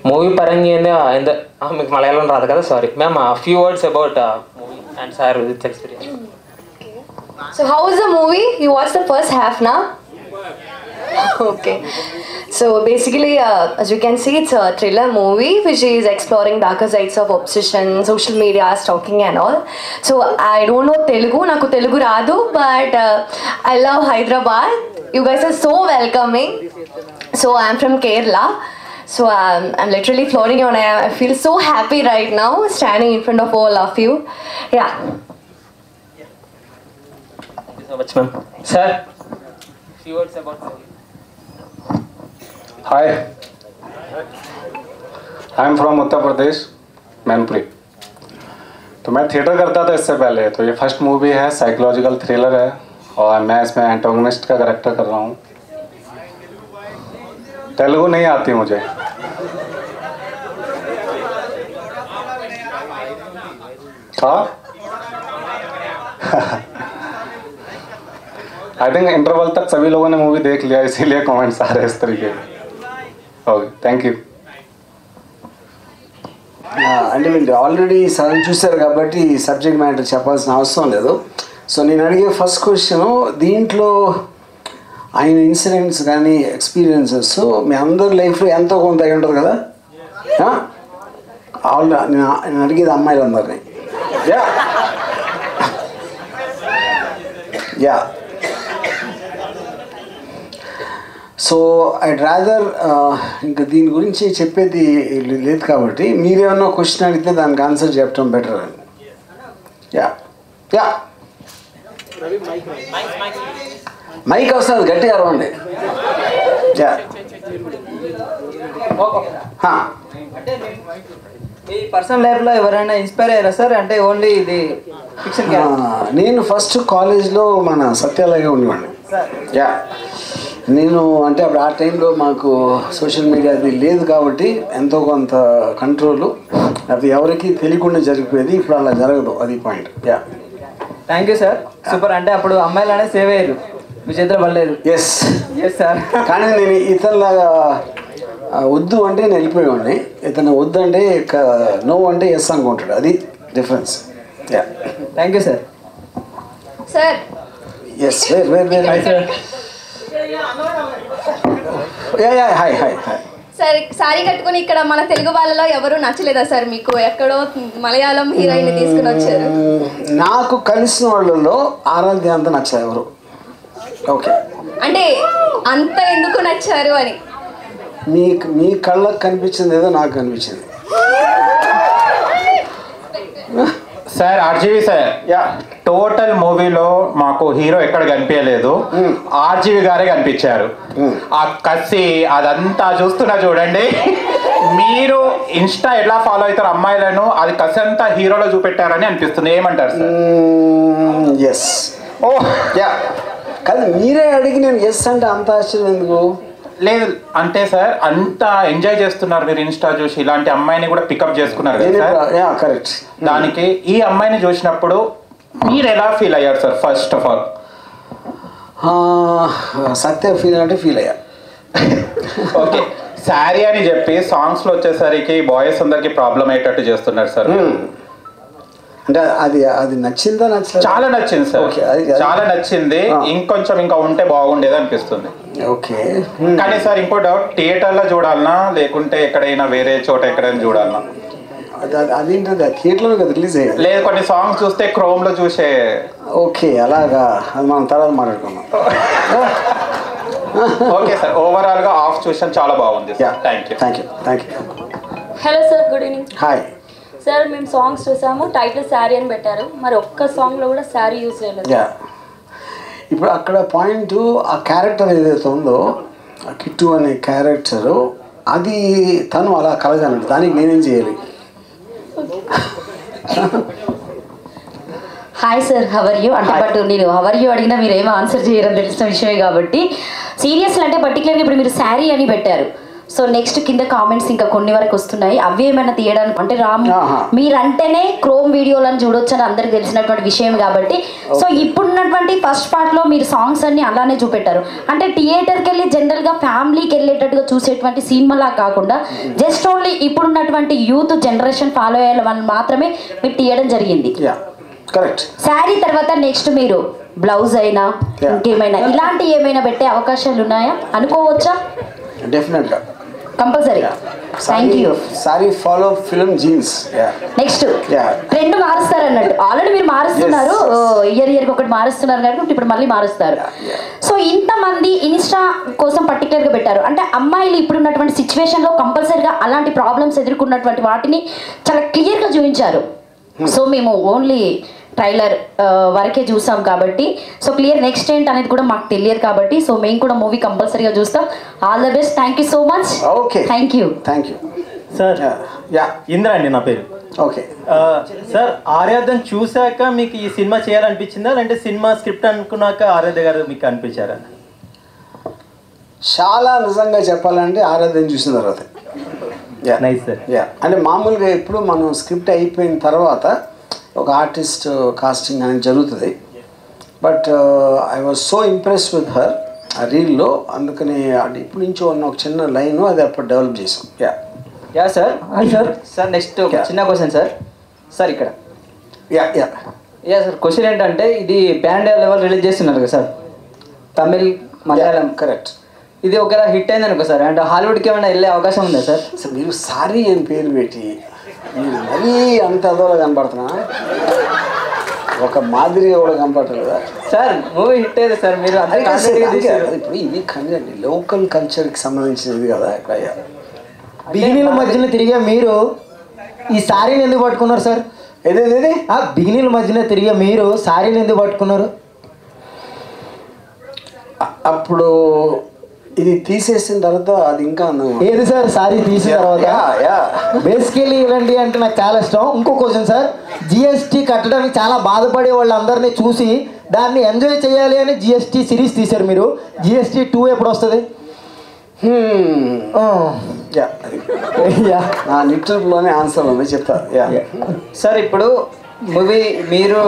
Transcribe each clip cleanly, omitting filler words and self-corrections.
Movie పరంగా ఏందో మీకు మలయాళం రాదు కదా, sorry ma'am. Few words about movie and sir with experience. So how was the movie? You watched the first half now? Okay. So basically, as you can see, it's a thriller movie which is exploring darker sides of obsession, social media, stalking and all. So I don't know Telugu, naku Telugu radu, but I love Hyderabad. You guys are so welcoming. So I'm from Kerala. So I'm literally floating on. I feel so happy right now standing in front of all of you. Yeah. Thank you so much, ma'am. Sir, few words about movie. Hi, I am from Uttar Pradesh, Mainpuri. तो मैं theatre करता था इससे पहले, तो ये first movie है, psychological thriller है और मैं इसमें एंटागोनिस्ट का कैरेक्टर कर रहा हूँ। तेलुगु नहीं आती मुझे। हाँ आई थिंक इंटरवल तक सभी लोगों ने मूवी देख लिया, इसीलिए कमेंट्स आ रहे हैं इस तरीके के। Okay thank you. అంటే మీరు ఆల్రెడీ సగం చూశారు కాబట్టి సబ్జెక్ట్ మ్యాటర్ చెప్పాల్సిన అవసరం లేదు. సో నేను అడిగే ఫస్ట్ క్వశ్చన్, దీంట్లో ఆయన ఇన్సిడెంట్స్ కానీ ఎక్స్పీరియన్సెస్ మీ అందరి లైఫ్లో ఎంతో కొంత అయి ఉంటుంది కదా. నేను అడిగేది అమ్మాయిలందరినీ. Yeah yeah so I'd rather ఇంకా దీని గురించి చెప్పేది లేదు కాబట్టి మీరేమన్నా క్వశ్చన్ అడిగితే దానికి ఆన్సర్ చెప్పడం బెటర్ అని. యా యా మైక్ వస్తుంది, గట్టిగా అరవండి. యా మీ పర్సనల్ లైఫ్లో ఎవరైనా ఇన్స్పైర్ అయ్యారా సార్? అంటే ఓన్లీ ఇది ఫిక్షన్? నేను ఫస్ట్ కాలేజ్లో మన సత్యాలయగా ఉండేవాడిని. యా నేను అంటే అప్పుడు ఆ టైంలో మాకు సోషల్ మీడియా అది లేదు కాబట్టి ఎంతో కొంత కంట్రోలు, అది ఎవరికి తెలియకుండా జరిగిపోయేది. ఇప్పుడు అలా జరగదు, అది point. Yeah thank you sir, super. అంటే అప్పుడు అమ్మాయిలు అనేది సేవ్ అయ్యారు, మీ చేతిలో పడలేదు. Yes yes sir. కానీ నేను ఇతరులాగా వద్దు అంటే నేను వెళ్ళిపోయేవాడిని, ఇతను వద్దు అంటే నో అంటే ఎస్ అనుకుంటాడు, అది difference. Yeah thank you sir. Sir yes hi sir. Hi hi hi. Sir sari కట్టుకుని ఇక్కడ మన తెలుగు వాళ్ళలో ఎవరు నచ్చలేదా సార్ మీకు? ఎక్కడో మలయాళం హీరోయిన్ తీసుకుని వచ్చారు. నాకు కలిసిన వాళ్ళలో ఆరాధ్య అంత నచ్చారు ఎవరు. ఓకే అంటే అంత ఎందుకు నచ్చారు అని మీ కళ్ళకు కనిపించింది ఏదో నాకు కనిపించింది. సార్ ఆర్జీవి సార్, టోటల్ మూవీలో మాకు హీరో ఎక్కడ కనిపించలేదు, ఆర్జీవి గారే కనిపించారు. ఆ కసి అదంతా చూస్తున్నా చూడండి. మీరు ఇన్స్టా ఎలా ఫాలో అవుతారు అమ్మాయిలను, అది కసి అంతా హీరోలో చూపెట్టారని అనిపిస్తుంది. ఏమంటారు సార్? ఎస్. ఓ యా కాదు, మీరే అడిగి నేను ఎస్ అంటే అంత ఆశ్చర్యం ఎందుకు? లేదు అంటే సార్ అంత ఎంజాయ్ చేస్తున్నారు మీరు ఇన్స్టా చూసి, ఇలాంటి అమ్మాయిని కూడా పికప్ చేసుకున్నారు కదా సార్. కరెక్ట్. దానికి ఈ అమ్మాయిని చూసినప్పుడు మీరు ఎలా ఫీల్ అయ్యారు sir? First of all Satya feel అంటే ఫీల్ అయ్యా. ఓకే, శారీ అని చెప్పి సాంగ్స్లో వచ్చేసరికి బాయ్స్ అందరికి ప్రాబ్లం అయ్యేటట్టు చేస్తున్నారు సార్. అంటే అది నచ్చిందా? నచ్చలేదు. చాలా నచ్చింది సార్, చాలా నచ్చింది. ఇంకొంచెం ఇంకా ఉంటే బాగుండేది అనిపిస్తుంది. ఓకే. కానీ సార్ ఇంకో డౌట్, థియేటర్లో చూడాలన్నా లేకుంటే ఎక్కడైనా వేరే చోట ఎక్కడైనా చూడాలన్నా? అదేంటది థియేటర్లో కదా రిలీజ్ అయ్యాయి. లేదు, కొన్ని సాంగ్స్ చూస్తే క్రోమ్లో చూసే. ఓకే అలాగా, అది మనం తర్వాత మాట్లాడుకున్నాం. ఓకే సార్, ఓవరాల్గా ఆఫ్ చూసాను, చాలా బాగుంది. Thank you. Thank you. Thank you. Hello sir, good evening. Hi sir, మేము సాంగ్స్ చూసాము, టైటిల్ శారీ అని పెట్టారు, మరి ఒక్క సాంగ్లో కూడా శారీ యూజ్ చేయలేదు. ఇప్పుడు అక్కడ పాయింట్, ఆ క్యారెక్టర్ ఏదైతే ఉందో కిట్టు అనే క్యారెక్టరు, అది తను అలా కలగనట్టు, దానికి నేనేం చేయాలి? హాయ్ సార్, హవర్ యూ అంటే, బట్ నేను హవర్ యూ అడిగినా మీరు ఏమో ఆన్సర్ చేయరని తెలిసిన విషయమే కాబట్టి, సీరియస్లు అంటే పర్టికులర్గా ఇప్పుడు మీరు శారీ అని పెట్టారు, సో నెక్స్ట్ కింద కామెంట్స్ ఇంకా కొన్ని వరకు వస్తున్నాయి, అవి ఏమైనా తీయడానికి అంటే రాము మీరంటేనే క్రోమ్ వీడియోలను చూడొచ్చు అని అందరికి తెలిసినటువంటి విషయం కాబట్టి, సో ఇప్పుడున్నటువంటి ఫస్ట్ పార్ట్లో మీరు సాంగ్స్ అన్ని అలానే చూపెట్టారు. అంటే థియేటర్కి వెళ్ళి జనరల్గా ఫ్యామిలీకి వెళ్ళేటట్టుగా చూసేటువంటి సినిమాలా కాకుండా జస్ట్ ఓన్లీ ఇప్పుడున్నటువంటి యూత్ జనరేషన్ ఫాలో అయ్యే వాళ్ళు మాత్రమే మీరు తీయడం జరిగింది. కరెక్ట్. శారీ తర్వాత నెక్స్ట్ మీరు బ్లౌజ్ అయినా ఇంకేమైనా ఇలాంటి ఏమైనా పెట్టే అవకాశాలు ఉన్నాయా అనుకోవచ్చా? డెఫినెట్గా, compulsory. Thank you. Sorry follow film jeans. Next trend మారుస్తారు అన్నట్టు, ఆల్రెడీ మీరు మారుస్తున్నారు, ఇయర్కి ఒకటి మారుస్తున్నారు కాబట్టి ఇప్పుడు మళ్ళీ మారుస్తారు. సో ఇంతమంది ఇన్స్టా కోసం పర్టికులర్గా పెట్టారు అంటే అమ్మాయిలు ఇప్పుడున్నటువంటి సిచ్యువేషన్లో కంపల్సరీగా అలాంటి ప్రాబ్లమ్స్ ఎదుర్కొన్నటువంటి వాటిని చాలా క్లియర్గా చూపించారు. సో మేము ఓన్లీ ట్రైలర్ వరకే చూసాం కాబట్టి సో క్లియర్ నెక్స్ట్ ఏంటి అనేది కూడా మాకు తెలియదు కాబట్టి సో మేము కూడా మూవీ కంపల్సరీగా చూస్తాం. All the best. Thank you so much. Okay, thank you. Thank you sir. Indra అండి నా పేరు. ఓకే సార్, ఆరాధ్యను చూశాక మీకు ఈ సినిమా చేయాలనిపించిందా లేదంటే సినిమా స్క్రిప్ట్ అనుకున్నాక ఆరాధ్య గారు మీకు అనిపించారా? చాలా నిజంగా చెప్పాలంటే ఆరాధ్యను చూసిన తర్వాత నైస్ సార్. అంటే మామూలుగా ఇప్పుడు మనం స్క్రిప్ట్ అయిపోయిన తర్వాత ఒక ఆర్టిస్ట్ కాస్టింగ్ అనేది జరుగుతుంది. But I was so impress with her ఆ రీల్లో, అందుకని అది ఇప్పుడు నుంచి ఉన్న ఒక చిన్న లైన్ అది అప్పుడు డెవలప్ చేసాం. Yeah sir. Sir sir next చిన్న క్వశ్చన్ సార్. సార్ ఇక్కడ యా సార్ క్వశ్చన్ ఏంటంటే ఇది పాన్ ఇండియా లెవెల్ రిలీజ్ చేస్తున్నారు కదా సార్, తమిళ్ మలయాళం. కరెక్ట్. ఇది ఒకవేళ హిట్ అయింది అనుకో సార్, అంటే హాలీవుడ్కి ఏమైనా వెళ్ళే అవకాశం ఉందా సార్? సార్ మీరు సారీ అని పేరు పెట్టి మీరు మరీ అంత అదోలా కనపడుతున్నా, ఒక మాదిరిగా కూడా కనపడతారు కదా సార్. మూవీ హిట్ అయ్యేది సార్, మీరు ఇప్పుడు ఇది కండి లోకల్ కల్చర్కి సంబంధించినది కదా. బిగినీల మధ్యన తిరిగే మీరు ఈ సారీని ఎందుకు పట్టుకున్నారు సార్? ఏదేది బిగినీల మధ్యన తిరిగే మీరు సారీని ఎందుకు పట్టుకున్నారు? అప్పుడు ఇది తీసేసిన తర్వాత అది ఇంకా ఏది సార్ సారీ తీసిన తర్వాత? బేసికలీ ఇలాంటి అంటే నాకు చాలా ఇష్టం. ఇంకో క్వశ్చన్ సార్, జిఎస్టీ కట్టడానికి చాలా బాధపడే వాళ్ళందరినీ చూసి దాన్ని ఎంజాయ్ చేయాలి అని జిఎస్టీ సిరీస్ తీశారు మీరు. జిఎస్టీ 2 ఎప్పుడు వస్తుంది? నా లిటర్లోనే ఆన్సర్ ఉంది, చెప్తా. సార్ ఇప్పుడు మూవీ మీరు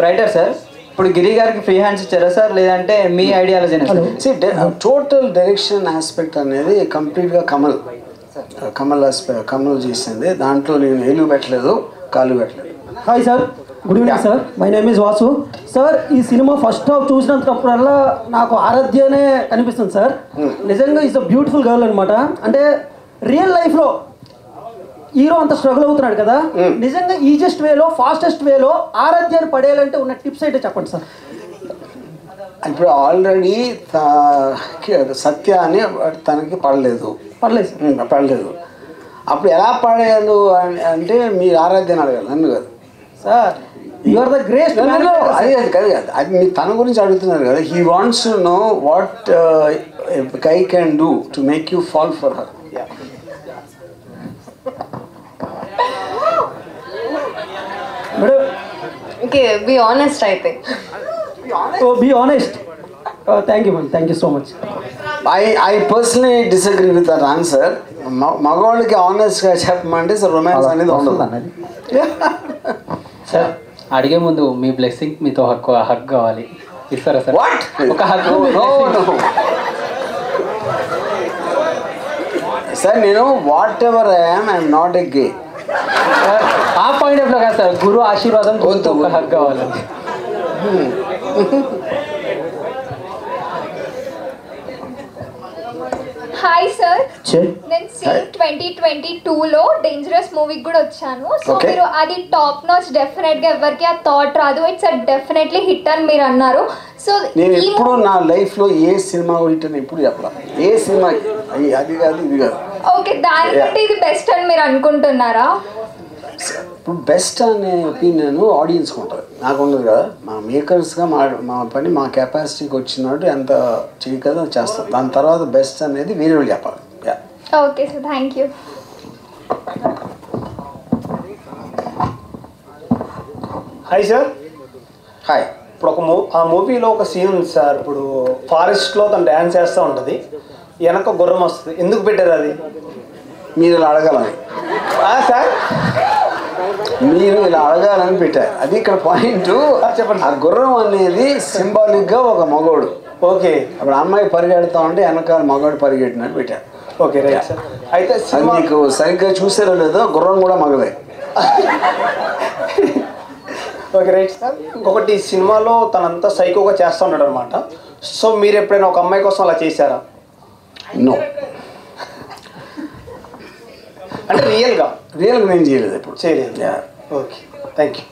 రైటర్ సార్, ఇప్పుడు గిరి గారికి ఫ్రీ హ్యాండ్స్ ఇచ్చారా సార్ లేదంటే మీ ఐడియాలజీ? టోటల్ డైరెక్షన్ ఆస్పెక్ట్ అనేది కంప్లీట్గా కమల్ చేసింది. దాంట్లో నేను ఏలు పెట్టలేదు, కాలు పెట్టలేదు. Hi sir, good evening sir. My name is Vasu sir. ఈ సినిమా ఫస్ట్ హాఫ్ చూసినప్పుడల్లా నాకు ఆరాధ్యనే కనిపిస్తుంది సార్. నిజంగా ఈజ్ అ బ్యూటిఫుల్ గర్ల్ అనమాట. అంటే రియల్ లైఫ్లో హీరో అంత స్ట్రగుల్ అవుతున్నాడు కదా, నిజంగా ఈజియెస్ట్ వేలో ఫాస్టెస్ట్ వేలో ఆరాధ్యాన్ని పడేయాలంటే ఉన్న టిప్స్ అయితే చెప్పండి సార్. ఇప్పుడు ఆల్రెడీ సత్య అని తనకి పడలేదు. అప్పుడు ఎలా పడేయాలి అంటే మీరు ఆరాధ్యాన్ని అడగాలి, నన్ను కాదు sir. You are the great. అది కాదు, అది మీరు తన గురించి అడుగుతున్నారు కదా. He wants to know what guy can do to make you fall for her. Okay, be honest, I think. Oh, be honest. Thank you, man. Thank you so much. I personally disagree with that answer. మగవాళ్ళకి ఆనెస్ట్గా చెప్పమంటే romance అనేది ఉండదు. Sir అడిగే ముందు మీ blessing మీతో హక్ కావాలి, ఇస్తారా sir? ఒక హక్. సార్ నేను whatever I'm not a gay. ఆ పాయింట్ ఆఫ్ లో కాదు సార్, గురు ఆశీర్వాదం ఒక హక్ కావాలి. హాయ్ సార్, నేను సేమ్ 2022లో డేంజరస్ మూవీకి కూడా వచ్చాను. సో మీరు అది టాప్ నాచ్, డెఫినెట్ గా ఎవరికి ఆ థాట్ రాదు, ఇట్స్ డెఫినెట్లీ హిట్ అని మీరు అన్నారు. సో నేను ఎప్పుడు నా లైఫ్ లో ఏ సినిమా హిట్ అని ఎప్పుడు చెప్పాలి, ఏ సినిమా అది కాదు ఇది కాదు. ఓకే, దానికంటే ఇది బెస్ట్ అని మీరు అనుకుంటున్నారా? ఇప్పుడు బెస్ట్ అనే ఒపీనియన్ ఆడియన్స్కి ఉంటుంది, నాకు ఉండదు కదా. మా మేకర్స్గా మా పని మా కెపాసిటీకి వచ్చినట్టు ఎంత చేయగలదో చేస్తాం. దాని తర్వాత బెస్ట్ అనేది వేరే వాళ్ళు చెప్పాలి. Okay sir, thank you. Hi sir. Hi. ఇప్పుడు ఆ మూవీలో ఒక సీన్ ఉంది సార్. ఇప్పుడు ఫారెస్ట్లో తను డ్యాన్స్ చేస్తూ ఉంటుంది. వెనక గుర్రం వస్తుంది, ఎందుకు పెట్టారు అది? మీరు ఇలా అడగాలని సార్, మీరు ఇలా అడగాలని పెట్టారు. అది ఇక్కడ పాయింట్. చెప్పండి. ఆ గుర్రం అనేది సింబాలిక్గా ఒక మగోడు. ఓకే. అప్పుడు అమ్మాయి పరిగెడతా ఉంటే వెనకాల మగవాడు పరిగెట్టినట్టు పెట్టారు. Okay right sir. అయితే అది మీకు సరిగ్గా చూసారో లేదో, గుర్రం కూడా మగదే. Okay right sir. ఇంకొకటి, సినిమాలో తనంతా సైకోగా చేస్తూ ఉంటాడు అనమాట. సో మీరు ఎప్పుడైనా ఒక అమ్మాయి కోసం అలా చేశారా? నో. అంటే రియల్గా నేను చేయలేదు, ఎప్పుడు చేయలేదు. Okay, thank you.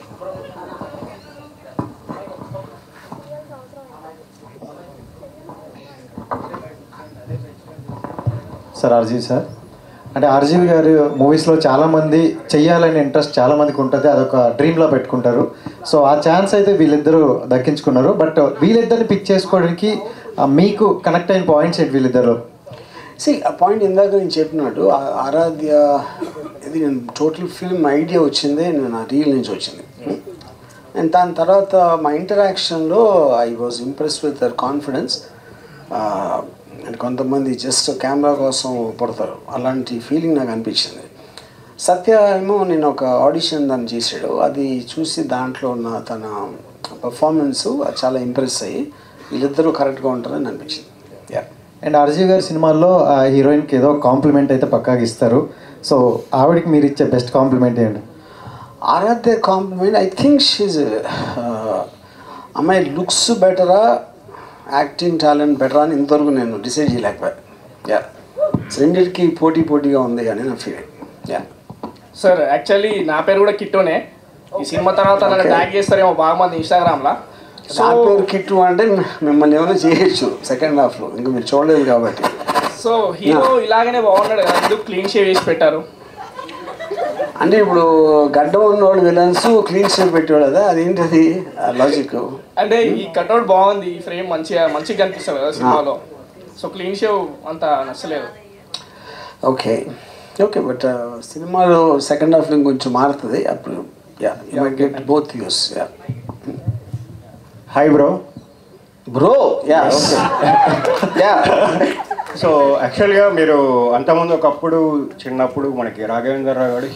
Sir RGV sir, అంటే ఆర్జీవి గారు మూవీస్లో చాలామంది చెయ్యాలని ఇంట్రెస్ట్ చాలామందికి ఉంటుంది, అదొక డ్రీమ్లో పెట్టుకుంటారు. సో ఆ ఛాన్స్ అయితే వీళ్ళిద్దరూ దక్కించుకున్నారు. బట్ వీళ్ళిద్దరిని పిక్ చేసుకోవడానికి మీకు కనెక్ట్ అయిన పాయింట్స్ ఏంటి వీళ్ళిద్దరు? ఆ పాయింట్ ఇందాక నేను చెప్పినట్టు ఆరాధ్య ఇది నేను టోటల్ ఫిల్మ్ ఐడియా వచ్చిందే నేను ఆ రీల్ నుంచి వచ్చింది. అండ్ దాని తర్వాత మా ఇంటరాక్షన్లో I was impress with their confidence. And కొంతమంది జస్ట్ కెమెరా కోసం పడతారు, అలాంటి ఫీలింగ్ నాకు అనిపించింది. సత్య ఏమో నేను ఒక ఆడిషన్ దాన్ని చేసాడు, అది చూసి దాంట్లో ఉన్న తన పర్ఫార్మెన్స్ చాలా ఇంప్రెస్ అయ్యి వీళ్ళిద్దరూ కరెక్ట్గా ఉంటారని అనిపించింది. అండ్ ఆర్జీవి గారి సినిమాల్లో ఆ హీరోయిన్కి ఏదో కాంప్లిమెంట్ అయితే పక్కాగా ఇస్తారు. సో ఆవిడకి మీరు ఇచ్చే బెస్ట్ కాంప్లిమెంట్ ఏంటి? ఆరాధ్య కాంప్లిమెంట్ ఐ థింక్ షీజ్ అమ్మాయి లుక్స్ బెటరా, యాక్టింగ్ టాలెంట్ బెటరా అని ఇంతవరకు నేను డిసైడ్ చేయలేకపోయా. రెండింటికి పోటీగా ఉంది కానీ నా ఫీలింగ్. సార్ యాక్చువల్లీ నా పేరు కూడా కిట్టోనే. ఈ సినిమా తర్వాత నన్ను ట్యాగ్ చేస్తారేమో బాగా మంది ఇన్స్టాగ్రామ్లో. నా పేరు కిట్టు అంటే మిమ్మల్ని ఏమైనా చేయొచ్చు సెకండ్ హాఫ్లో, ఇంకా మీరు చూడలేదు కాబట్టి. సో హీరో ఇలాగనే బాగున్నాడు కదా, ఎందుకు క్లీన్ షేవ్ వేసి పెట్టారు? అంటే ఇప్పుడు గడ్డం ఉన్నవాళ్ళు విలన్స్ క్లీన్ షేవ్ పెట్టేవాడు కదా, అదేంటది లాజిక్? అంటే ఈ కట్అవుట్ బాగుంది, ఈ ఫ్రేమ్ మంచిగా కనిపిస్తుంది కదా సినిమాలో. సో క్లీన్ షేవ్ అంత నచ్చలేదు. ఓకే బట్ సినిమాలో సెకండ్ హాఫ్లో కొంచెం మారుతుంది అప్పుడు. Get both use. Hi bro. So యాక్చువల్గా మీరు అంతకుముందు ఒకప్పుడు చిన్నప్పుడు మనకి రాఘవేంద్రరావు గారు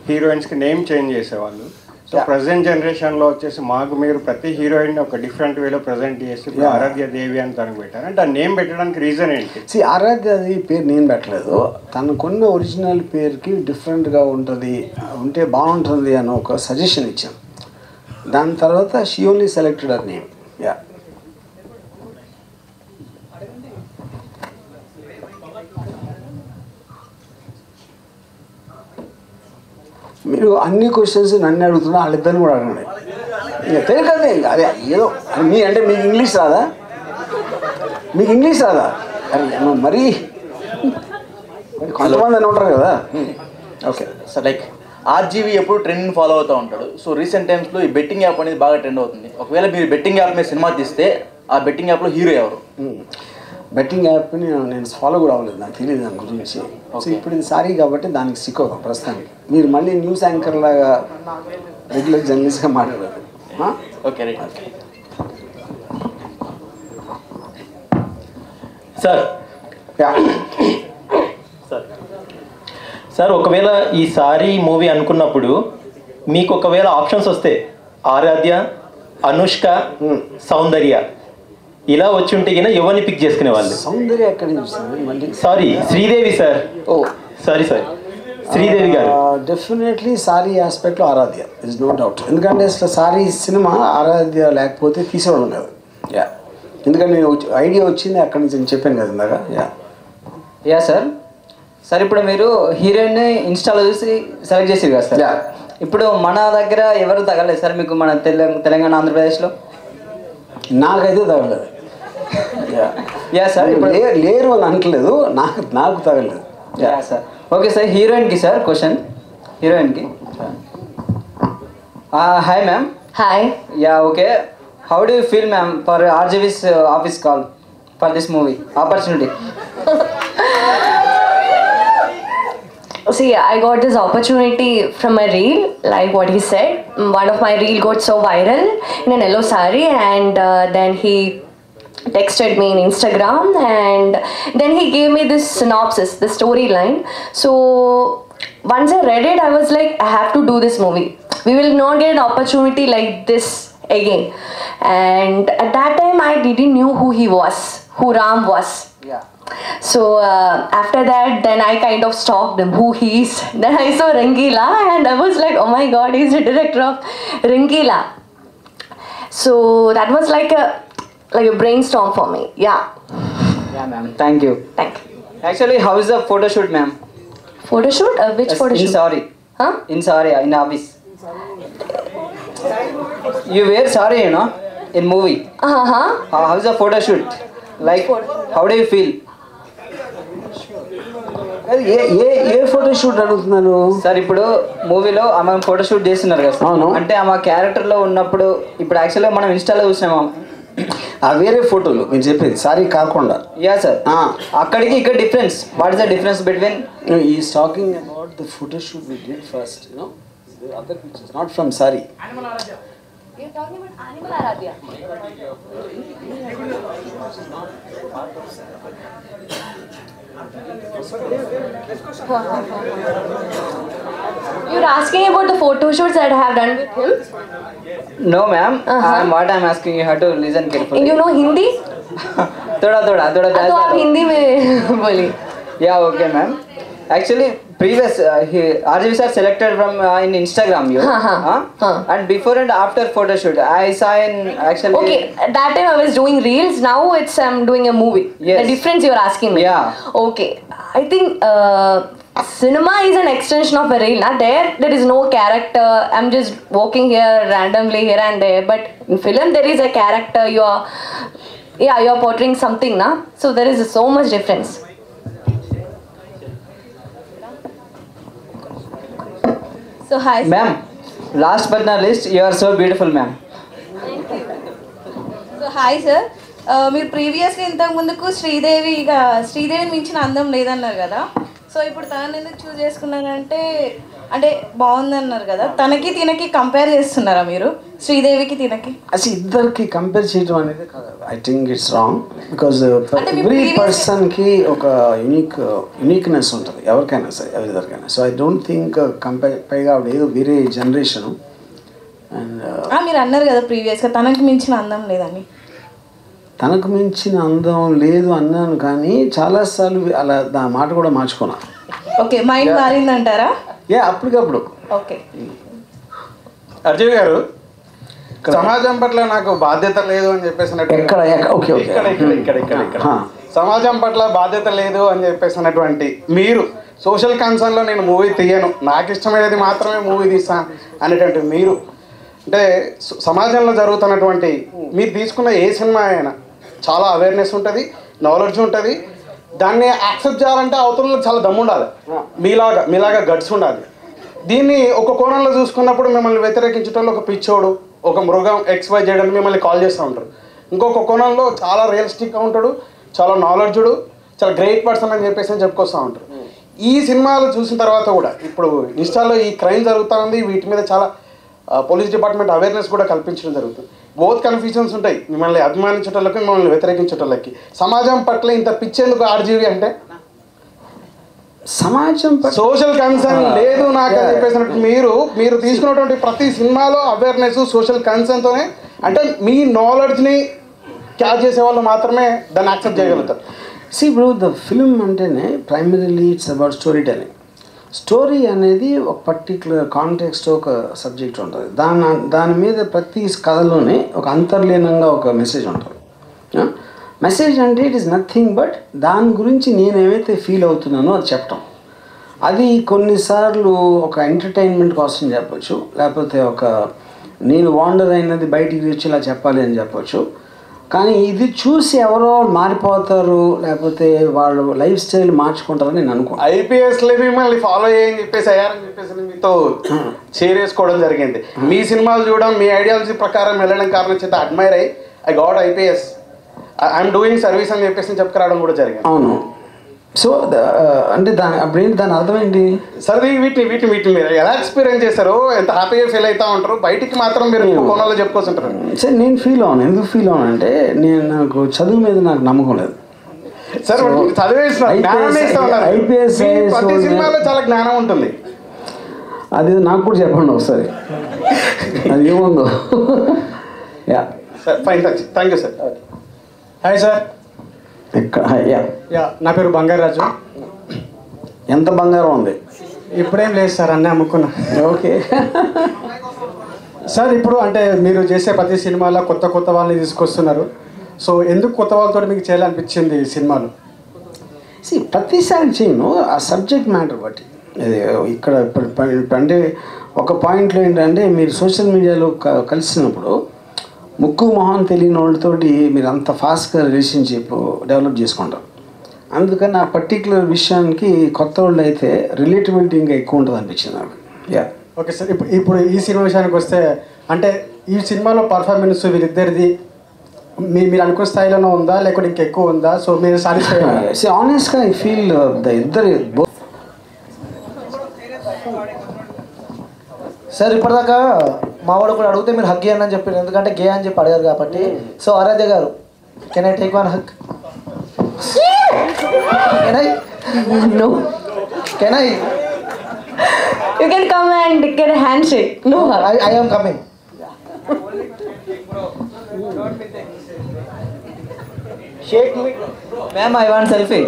హీరోయిన్స్కి నేమ్ చేంజ్ చేసేవాళ్ళు. సో ప్రజెంట్ జనరేషన్లో వచ్చేసి మాకు మీరు ప్రతి హీరోయిన్ ఒక డిఫరెంట్ వేలో ప్రజెంట్ చేసి ఆరాధ్య దేవి అని తనకు పెట్టారు. అంటే ఆ నేమ్ పెట్టడానికి రీజన్ ఏంటి? ఆరాధ్య దేవి పేరు నేను పెట్టలేదు, తనకున్న ఒరిజినల్ పేరుకి డిఫరెంట్గా ఉంటుంది, ఉంటే బాగుంటుంది అని ఒక సజెషన్ ఇచ్చాను. దాని తర్వాత she only selected our name. మీరు అన్ని క్వశ్చన్స్ నన్ను అడుగుతున్నా, వాళ్ళిద్దరిని కూడా అడగండి. ఇంకా తెలియకదే అదే ఏదో అంటే మీకు ఇంగ్లీష్ రాదా? అరే మరీ కొంతమంది అని ఉంటారు కదా. ఓకే సార్, లైక్ ఆర్జీవి ఎప్పుడు ట్రెండ్ని ఫాలో అవుతూ ఉంటాడు. సో రీసెంట్ టైమ్స్లో ఈ బెట్టింగ్ యాప్ అనేది బాగా ట్రెండ్ అవుతుంది. ఒకవేళ మీరు బెట్టింగ్ యాప్ మీద సినిమా తీస్తే ఆ బెట్టింగ్ యాప్లో హీరో ఎవరు? బెట్టింగ్ యాప్ని నేను ఫాలో కూడా అవ్వలేదు, నాకు తెలియదు దాని గురించి. సో ఇప్పుడు ఇది సారీ కాబట్టి దానికి సిక్కోదాం ప్రస్తుతానికి. మీరు మళ్ళీ న్యూస్ యాంకర్ లాగా రెగ్యులర్ జర్నలిస్ట్గా మాట్లాడారు. Okay right. సార్ ఒకవేళ ఈ సారీ మూవీ అనుకున్నప్పుడు మీకు ఒకవేళ ఆప్షన్స్ వస్తే ఆరాధ్య, అనుష్క, సౌందర్య ఇలా వచ్చి ఉంటే కింద ఎవరిని పిక్ చేసుకునే వాళ్ళు? సౌందర్య ఎక్కడి నుంచి? Sorry Sridevi sir. Sorry Sridevi గారు. డెఫినెట్లీ సారీ ఆస్పెక్ట్లో ఆరాధ్య ఇస్ నో డౌట్. ఎందుకంటే అసలు సారీ సినిమా ఆరాధ్య లేకపోతే తీసేవాళ్ళం కదా. ఎందుకంటే నేను ఐడియా వచ్చింది అక్కడి నుంచి నేను చెప్పాను కదా ఇందాక. సార్ ఇప్పుడు మీరు హీరోయిన్ ఇన్స్టాలో చూసి సెలెక్ట్ చేసారు కదా సార్. ఇప్పుడు మన దగ్గర ఎవరు తగలేదు సార్ మీకు, మన తెలంగాణ ఆంధ్రప్రదేశ్లో? నాకైతే తగలేదు. సార్ ఇప్పుడు లేరు అని అనట్లేదు, నాకు తగలేదు. Sir okay sir. హీరోయిన్కి సార్ క్వశ్చన్, హీరోయిన్కి. Hi ma'am. Hi. Okay, how do you feel ma'am for RGV's office call for this movie opportunity? See, I got this opportunity from a reel, like what he said. One of my reel got so viral in an yellow saree, and then he texted me in Instagram, and then he gave me this synopsis, the storyline. So once I read it, I was like, I have to do this movie. We will not get an opportunity like this again. And at that time, I didn't know who he was, who Ram was. Yeah. So after that, then I kind of stalked him, who he is. Then I saw Rangila, and I was like, oh my god, he's the director of Rangila. So that was like a brainstorm for me. Yeah, ma'am. Thank you. Actually, how is the photo shoot, ma'am? Photo shoot? Which photo shoot? In Sauri. Huh? In Sauri, in office. You wear sari, you know, in movie. How is the photo shoot? Like, how do you feel? A photo shoot అడుగుతున్నాను sir. ఇప్పుడు మూవీలో ఆమె photo shoot చేస్తున్నారు కదా sir. అంటే ఆమె క్యారెక్టర్లో ఉన్నప్పుడు ఇప్పుడు యాక్చువల్గా మనం ఇన్స్టాలో చూసాము వేరే ఫోటోలు మీరు చెప్పేది సారీ కాకుండా. Yeah sir. అక్కడికి ఇక్కడ difference. What is the difference between is talking about the photo shoot we did first, you know, the other pictures, not from sari. You're talking about Animal Aradhya. You're asking about the photo shoots that I have done with him? No, ma'am. What I'm asking, you have to listen carefully. You know Hindi? थोड़ा थोड़ा थोड़ा. तो आप हिंदी में बोलिए. Yeah, okay, ma'am. Actually, previous RGV sir selected from in Instagram you. And before and after photo shoot, I saw in actually. Okay, at that time I was doing reels. Now I'm doing a movie. Yes. The difference you're asking me. Yeah. Okay, I think cinema is an extension of a reel. There is no character. I'm just walking here randomly here and there. But in film there is a character. You're portraying something, na. So there is so much difference. So hi, ma'am. Last but not least, you are so beautiful, ma'am. So hi, sir. మీరు ప్రీవియస్గా ఇంతకు ముందుకు శ్రీదేవిని మించిన అందం లేదన్నారు కదా. So ఇప్పుడు తనని ఎందుకు చూస్ చేసుకున్నారంటే అంటే బాగుంది అన్నారు కదా, తనకి తినకి కంపేర్ చేస్తున్నారా మీరు? శ్రీదేవికి తినకి అసలు ఇద్దరికి కంపేర్ చేయడం అనేది I think it's wrong. Because every పర్సన్కి ఒక యూనిక్నెస్ ఉంటుంది ఎవరికైనా సరే, ఎవరిదరికైనా. సో ఐ డోంట్ థింక్ పైగా ఏదో వేరే జనరేషను. అండ్ మీరు అన్నారు కదా ప్రీవియస్గా తనకి మించిన అందం లేదని. తనకు మించిన అందం లేదు అన్నాను, కానీ చాలాసార్లు అలా నా మాట కూడా మార్చుకున్నా. Okay, mind మారిందంటారా? అప్పటికప్పుడు. ఓకే. అర్జున్ గారు, సమాజం పట్ల నాకు బాధ్యత లేదు అని చెప్పేసినట్టు సమాజం పట్ల బాధ్యత లేదు అని చెప్పేసినటువంటి మీరు సోషల్ కన్సర్న్లో నేను మూవీ తీయను, నాకు ఇష్టమైనది మాత్రమే మూవీ తీస్తాను అనేటువంటి మీరు, అంటే సమాజంలో జరుగుతున్నటువంటి మీరు తీసుకున్న ఏ సినిమా అయినా చాలా అవేర్నెస్ ఉంటుంది, నాలెడ్జ్ ఉంటుంది. దాన్ని యాక్సెప్ట్ చేయాలంటే అవతలలో చాలా దమ్ము ఉండాలి, మీలాగా గట్స్ ఉండాలి. దీన్ని ఒక కోణంలో చూసుకున్నప్పుడు మిమ్మల్ని వ్యతిరేకించడంలో ఒక పిచ్చోడు, ఒక మృగం XY చేయడానికి మిమ్మల్ని కాల్ చేస్తూ ఉంటారు. ఇంకొక కోణంలో చాలా రియలిస్టిక్గా ఉంటాడు, చాలా నాలెడ్జుడు, చాలా గ్రేట్ పర్సన్ అని చెప్పేసి చెప్పుకొస్తూ ఉంటారు. ఈ సినిమాలు చూసిన తర్వాత కూడా ఇప్పుడు ఇన్స్టాలో ఈ క్రైమ్ జరుగుతూ ఉంది, వీటి మీద చాలా పోలీస్ డిపార్ట్మెంట్ అవేర్నెస్ కూడా కల్పించడం జరుగుతుంది. బోత్ కన్ఫ్యూజన్స్ ఉంటాయి, మిమ్మల్ని అభిమానించటోళ్ళకి, మిమ్మల్ని వ్యతిరేకించటోళ్ళకి. సమాజం పట్ల ఇంత పిచ్చేందుకు ఆర్జీవి అంటే సమాజం సోషల్ కన్సర్న్ లేదు నాకు అని చెప్పేసినట్టు మీరు తీసుకున్నటువంటి ప్రతి సినిమాలో అవేర్నెస్ సోషల్ కన్సర్న్తోనే, అంటే మీ నాలెడ్జ్ని క్యాచ్ చేసే వాళ్ళు మాత్రమే దాన్ని యాక్సెప్ట్ చేయగలుగుతారు. ఇప్పుడు ద ఫిల్మ్ అంటేనే primarily it's about story telling. Story అనేది ఒక పర్టిక్యులర్ కాంటెక్స్ట్, ఒక సబ్జెక్ట్ ఉంటుంది. దాని మీద ప్రతి కథలోనే ఒక అంతర్లీనంగా ఒక మెసేజ్ ఉంటుంది. మెసేజ్ అంటే ఇట్ ఈస్ నథింగ్ బట్ దాని గురించి నేనేమైతే ఫీల్ అవుతున్నానో అది చెప్పటం. అది కొన్నిసార్లు ఒక ఎంటర్టైన్మెంట్ కోసం చెప్పచ్చు, లేకపోతే ఒక నేను వాండర్ అయినది బయటికి వచ్చి ఇలా చెప్పాలి అని చెప్పచ్చు. కానీ ఇది చూసి ఎవరో మారిపోతారు, లేకపోతే వాళ్ళు లైఫ్ స్టైల్ మార్చుకుంటారని నేను అనుకోను. IPSలో మిమ్మల్ని ఫాలో అయ్యని చెప్పేసి అయ్యారని చెప్పేసి మీతో షేర్ చేసుకోవడం జరిగింది. మీ సినిమాలు చూడడం, మీ ఐడియాలజీ ప్రకారం వెళ్ళడం కారణం చేత అడ్మైర్ అయ్యి I got IPS, I'm doing service అని చెప్పేసి చెప్పుకురావడం కూడా జరిగింది. అవును. సో అంటే దాని అర్థం ఏంటి సార్? వీటిని మీరు ఎలా ఎక్స్పీరియన్స్ చేశారు? ఎంత హ్యాపీగా ఫీల్ అవుతా ఉంటారు? బయటికి మాత్రం మీరు కోణాల్లో చెప్పుకోవాల్సింటారు. సరే, నేను ఫీల్ అవును. ఎందుకు ఫీల్ అవును అంటే నాకు చదువు మీద నాకు నమ్మకం లేదు సార్. ఐపీఎస్ ప్రతి సినిమాలో చాలా జ్ఞానం ఉంటుంది. అది నాకు కూడా చెప్పండి ఒకసారి, అది ఏముందో. Yeah sir, fine, thank you sir. Hi sir. నా పేరు బంగారాజు. ఎంత బంగారం ఉంది? ఇప్పుడేం లేదు సార్, అన్నీ అమ్ముకున్నా. ఓకే సార్, ఇప్పుడు అంటే మీరు చేసే ప్రతి సినిమాలో కొత్త కొత్త వాళ్ళని తీసుకొస్తున్నారు. సో ఎందుకు కొత్త వాళ్ళతో మీకు చేయాలనిపించింది ఈ సినిమాలు? ప్రతిసారి చేయను, ఆ సబ్జెక్ట్ మ్యాటర్ బట్టి. ఇక్కడ అంటే ఒక పాయింట్లో ఏంటంటే మీరు సోషల్ మీడియాలో కలిసినప్పుడు ముక్కు మొహం తెలియని వాళ్ళతోటి మీరు అంత ఫాస్ట్గా రిలేషన్షిప్ డెవలప్ చేసుకుంటారు. అందుకని ఆ పర్టికులర్ విషయానికి కొత్త వాళ్ళు అయితే రిలేటబిలిటీ ఇంకా ఎక్కువ ఉంటుంది అనిపించింది నాకు. Yeah okay sir. ఇప్పుడు ఈ సినిమా విషయానికి వస్తే అంటే ఈ సినిమాలో పర్ఫార్మెన్స్ వీరిద్దరిది మీరు అనుకున్న స్థాయిలోనే ఉందా లేకపోతే ఇంకా ఎక్కువ ఉందా? సో మీరు సాటిస్ఫై? ఆనెస్ట్గా ఐ ఫీల్ ఇద్దరు. సార్, ఇప్పటిదాకా మా వాడు కూడా అడిగితే మీరు హగ్ అని చెప్పారు, ఎందుకంటే గే అని చెప్పి అడిగారు కాబట్టి. సో ఆరాధ్య గారు, can I take one hug? No. Can I? You can come and get a handshake. No, I am coming. Shake me. Ma'am, I want selfie.